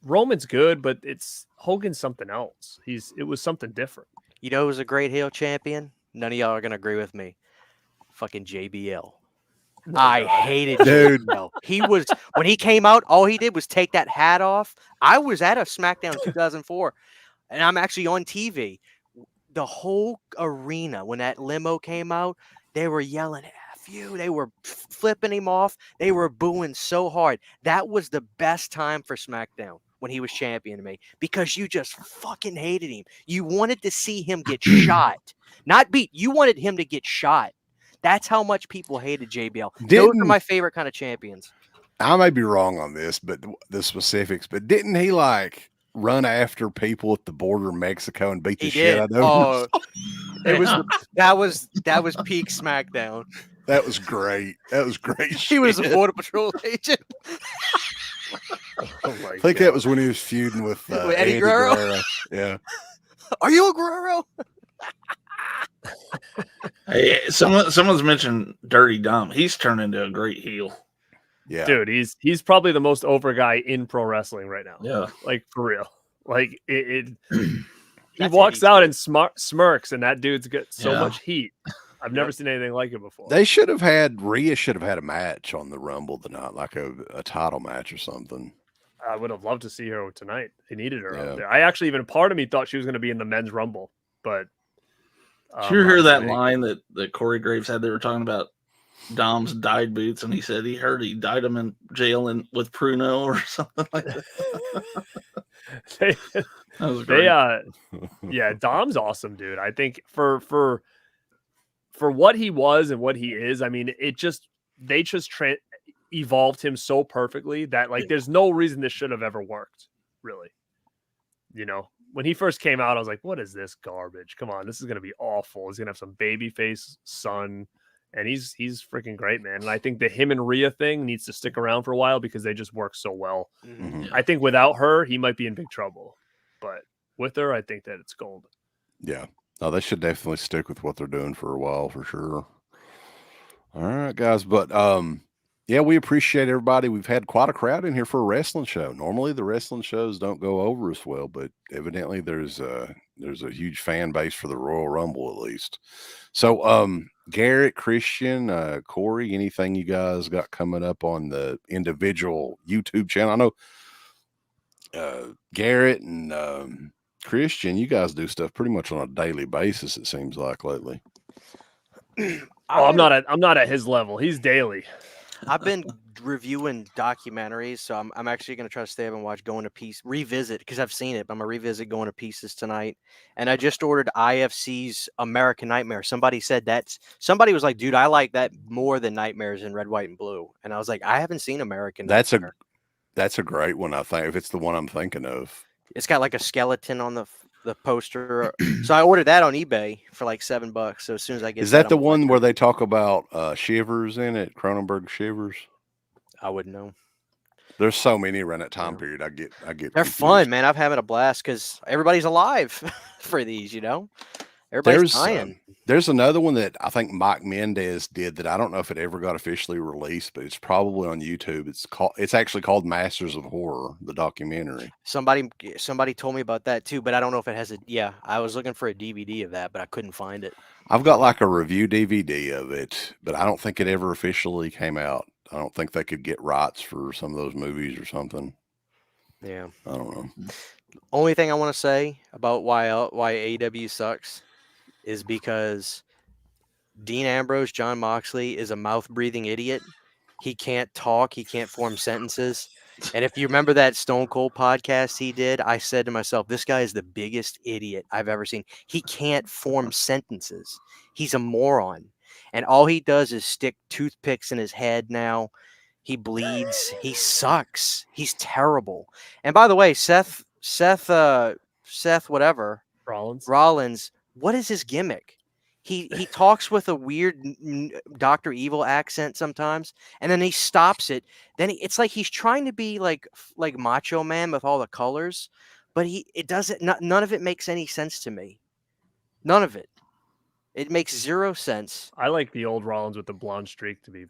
Roman's good, but Hogan's something else. It was something different. You know who was a great heel champion? None of y'all are gonna agree with me. Fucking JBL. I hated JBL. He was, when he came out, all he did was take that hat off. I was at a SmackDown 2004, and I'm actually on TV. The whole arena, when that limo came out, they were yelling, F you. They were flipping him off. They were booing so hard. That was the best time for SmackDown when he was champion to me, because you just fucking hated him. You wanted to see him get shot, not beat. You wanted him to get shot. That's how much people hated JBL. Those are my favorite kind of champions. I may be wrong on this, but the specifics, but didn't he like run after people at the border of Mexico and beat the shit out of them? Oh, that was peak SmackDown. That was great. That was great. He was a Border Patrol agent. I think that was when he was feuding with Eddie Guerrero. Yeah. Are you a Guerrero? Hey, someone's mentioned Dirty Dom. He's turned into a great heel. Yeah, dude, he's probably the most over guy in pro wrestling right now. Yeah, like for real. Like he walks out and smirks, and that dude's got so much heat. I've never seen anything like it before. Rhea should have had a match on the Rumble tonight, like a title match or something. I would have loved to see her tonight. They needed her out there. I actually, even part of me thought she was going to be in the men's Rumble, but. Did you hear that line that Corey Graves had? They were talking about Dom's dyed boots, and he said he heard he dyed them in jail with Pruno or something like that. That was great. Yeah, Dom's awesome, dude. I think for what he was and what he is, I mean, they just evolved him so perfectly that like there's no reason this should have ever worked, really. You know, when he first came out, I was like, what is this garbage? Come on, this is going to be awful. He's going to have some babyface son, and he's freaking great, man. And I think the him and Rhea thing needs to stick around for a while because they just work so well. Mm-hmm. I think without her, he might be in big trouble. But with her, I think that it's gold. Yeah. No, they should definitely stick with what they're doing for a while for sure. All right, guys. But yeah, we appreciate everybody. We've had quite a crowd in here for a wrestling show. Normally the wrestling shows don't go over as well, but evidently there's a huge fan base for the Royal Rumble at least. So Garrett, Christian, Corey, anything you guys got coming up on the individual YouTube channel? I know Garrett and Christian, you guys do stuff pretty much on a daily basis, it seems like lately. I'm not at his level. He's daily. I've been reviewing documentaries, so I'm actually going to try to stay up and watch Going to Pieces, revisit, because I've seen it, but I'm going to revisit Going to Pieces tonight. And I just ordered IFC's American Nightmare. Somebody was like, dude, I like that more than Nightmares in Red, White, and Blue. And I was like, I haven't seen American Nightmare. That's a great one, I think, if it's the one I'm thinking of. It's got like a skeleton on the poster. So I ordered that on eBay for like $7. So as soon as I get Is that the one where they talk about Shivers in it? Cronenberg Shivers? I wouldn't know. There's so many around that time period. I get They're confused. fun, man. I'm having a blast because everybody's alive for these, you know? Everybody's dying. There's another one that I think Mike Mendez did that I don't know if it ever got officially released, but it's probably on YouTube. It's actually called Masters of Horror, the documentary. Somebody told me about that too, but I don't know if it has I was looking for a DVD of that, but I couldn't find it. I've got like a review DVD of it, but I don't think it ever officially came out. I don't think they could get rights for some of those movies or something. Yeah. I don't know. Only thing I want to say about why AEW sucks is because Dean Ambrose, John Moxley, is a mouth-breathing idiot. He can't talk. He can't form sentences. And if you remember that Stone Cold podcast he did, I said to myself, this guy is the biggest idiot I've ever seen. He can't form sentences. He's a moron. And all he does is stick toothpicks in his head now. He bleeds. He sucks. He's terrible. And by the way, Seth, whatever, Rollins, what is his gimmick? He talks with a weird Dr. Evil accent sometimes, and then he stops it. Then it's like he's trying to be like Macho Man with all the colors, but it doesn't. None of it makes any sense to me. None of it. It makes zero sense. I like the old Rollins with the blonde streak, to be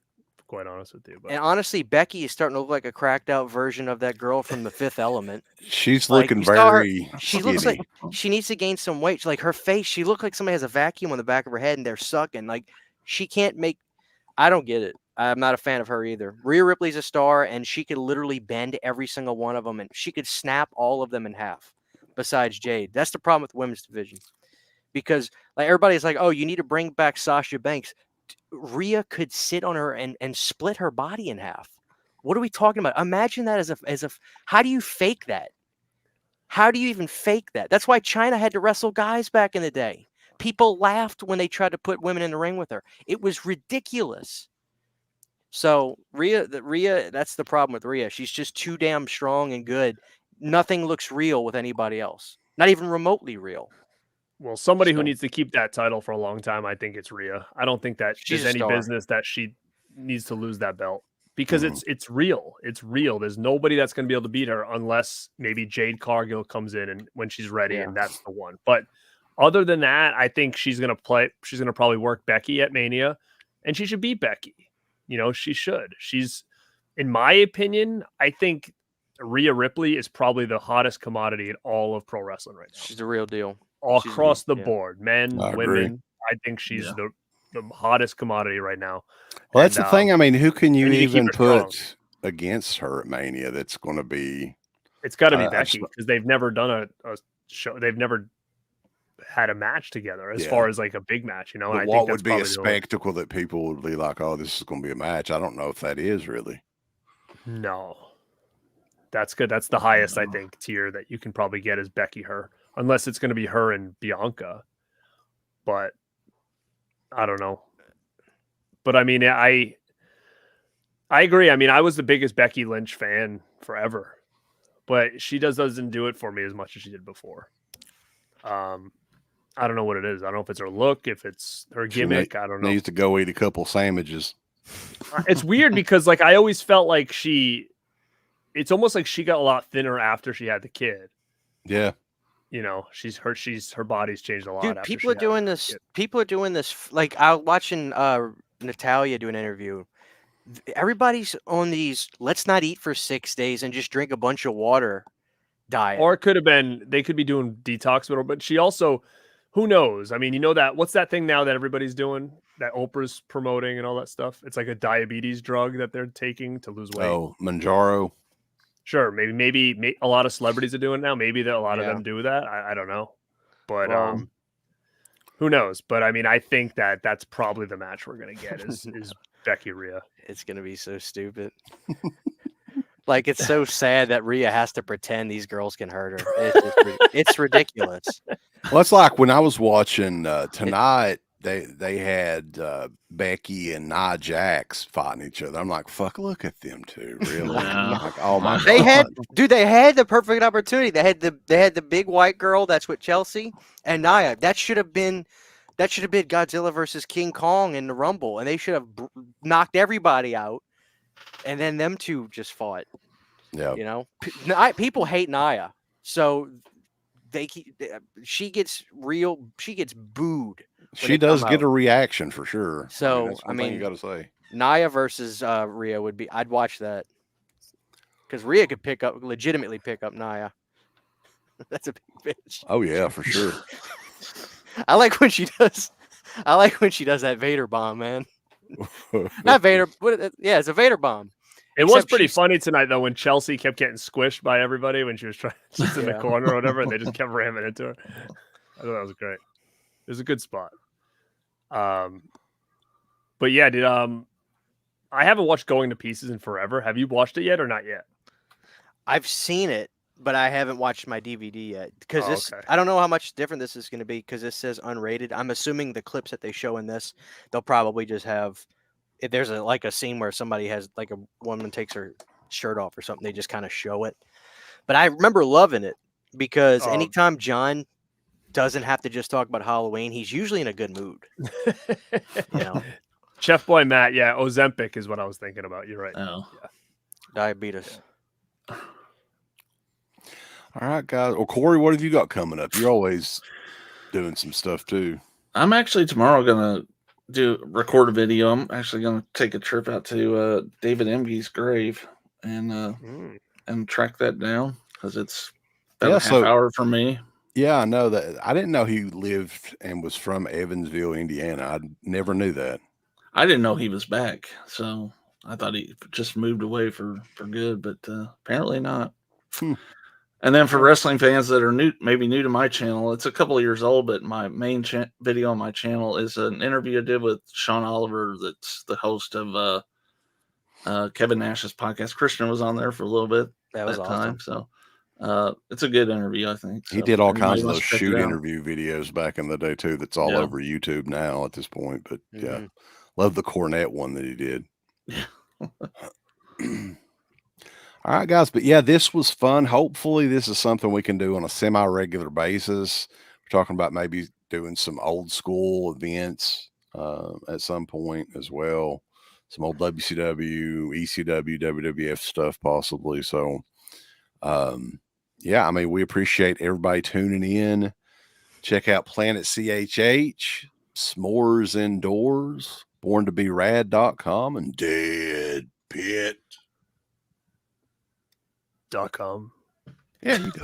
quite honest with you. But. And honestly, Becky is starting to look like a cracked out version of that girl from The Fifth Element. She's looking very she skinny. looks like she needs to gain some weight. Like her face, she looked like somebody has a vacuum on the back of her head and they're sucking. Like she can't make. I don't get it. I'm not a fan of her either. Rhea Ripley's a star, and she could literally bend every single one of them, and she could snap all of them in half. Besides Jade, that's the problem with the women's division, because like everybody's like, oh, you need to bring back Sasha Banks. Rhea could sit on her and split her body in half. What are we talking about? Imagine that as a how do you fake that? How do you even fake that? That's why China had to wrestle guys back in the day. People laughed when they tried to put women in the ring with her. It was ridiculous. So Rhea, that's the problem with Rhea. She's just too damn strong and good. Nothing looks real with anybody else. Not even remotely real. Well, somebody who needs to keep that title for a long time, I think it's Rhea. I don't think that there's any business that she needs to lose that belt, because it's real. It's real. There's nobody that's going to be able to beat her unless maybe Jade Cargill comes in and when she's ready, and that's the one. But other than that, I think she's going to probably work Becky at Mania, and she should beat Becky. You know, she should. She's, in my opinion, I think Rhea Ripley is probably the hottest commodity in all of pro wrestling right now. She's the real deal. All across the board, men, women. I think she's the hottest commodity right now. Well, that's the thing. I mean, who can you even put against her at Mania that's going to be? It's got to be Becky, because they've never done a show. They've never had a match together as far as like a big match, you know. And what would be a spectacle that people would be like, oh, this is going to be a match? I don't know if that is really. No. That's good. That's the highest, I think, tier that you can probably get is Becky her. Unless it's going to be her and Bianca. But I don't know. But I mean, I agree. I mean, I was the biggest Becky Lynch fan forever. But she doesn't do it for me as much as she did before. I don't know what it is. I don't know if it's her look, if it's her gimmick. I don't know. Needs to go eat a couple sandwiches. It's weird because like I always felt like it's almost like she got a lot thinner after she had the kid. Yeah. You know, her body's changed a lot. Dude, people are doing this. People are doing this. Like I was watching Natalia do an interview. Everybody's on these let's not eat for 6 days and just drink a bunch of water diet. Or it could have been they could be doing detox with her, but she also, who knows? I mean, you know that what's that thing now that everybody's doing that Oprah's promoting and all that stuff? It's like a diabetes drug that they're taking to lose weight. Oh, Manjaro. Sure, maybe a lot of celebrities are doing it now. Maybe a lot of them do that. I don't know, but who knows? But I mean, I think that's probably the match we're gonna get is Becky Rhea. It's gonna be so stupid. Like it's so sad that Rhea has to pretend these girls can hurt her. It's ridiculous. Well, it's like when I was watching tonight. They had Becky and Nia Jax fighting each other. I'm like, fuck, look at them two, really. Like, oh my God. They had the perfect opportunity. They had the big white girl that's with Chelsea and Nia. That should have been Godzilla versus King Kong in the Rumble, and they should have knocked everybody out. And then them two just fought. Yeah, you know, people hate Nia, so she gets booed. She does get a reaction for sure. So I mean you got to say Nia versus Rhea would be. I'd watch that because Rhea could legitimately pick up Nia. That's a big bitch. Oh yeah, for sure. I like when she does that Vader bomb, man. Not Vader. Yeah, it's a Vader bomb. It was Except pretty she's- funny tonight though when Chelsea kept getting squished by everybody when she was trying. She's in the Yeah. corner or whatever, and they just kept ramming into her. I thought that was great. It was a good spot. But yeah, I haven't watched Going to Pieces in forever. Have you watched it yet or not yet? I've seen it, but I haven't watched my DVD yet because Okay. I don't know how much different this is going to be because this says unrated. I'm assuming the clips that they show in this, they'll probably just have if there's a scene where somebody has like a woman takes her shirt off or something, they just kind of show it. But I remember loving it because anytime John doesn't have to just talk about Halloween, he's usually in a good mood. Chef Boy Matt, yeah, Ozempic is what I was thinking about. You're right. Oh. Yeah. Diabetes. All right, guys. Well, Corey, what have you got coming up? You're always doing some stuff too. I'm actually tomorrow gonna record a video. I'm actually gonna take a trip out to David Emge's grave and track that down because it's about a half hour for me. Yeah, I know that. I didn't know he lived and was from Evansville, Indiana. I never knew that. I didn't know he was back, so I thought he just moved away for good, but apparently not. And then for wrestling fans that are maybe new to my channel, it's a couple of years old, but my main video on my channel is an interview I did with Sean Oliver, that's the host of Kevin Nash's podcast. Christian was on there for a little bit that was awesome. time, so it's a good interview, I think. He did all kinds of those shoot interview videos back in the day too. That's all over YouTube now at this point. But yeah, love the Cornette one that he did. All right, guys. But yeah, this was fun. Hopefully, this is something we can do on a semi-regular basis. We're talking about maybe doing some old school events at some point as well. Some old WCW, ECW, WWF stuff possibly. So, yeah, I mean, we appreciate everybody tuning in. Check out Planet CHH, S'mores Indoors, BornToBeRad.com, and DeadPit.com. .com. Yeah, you go.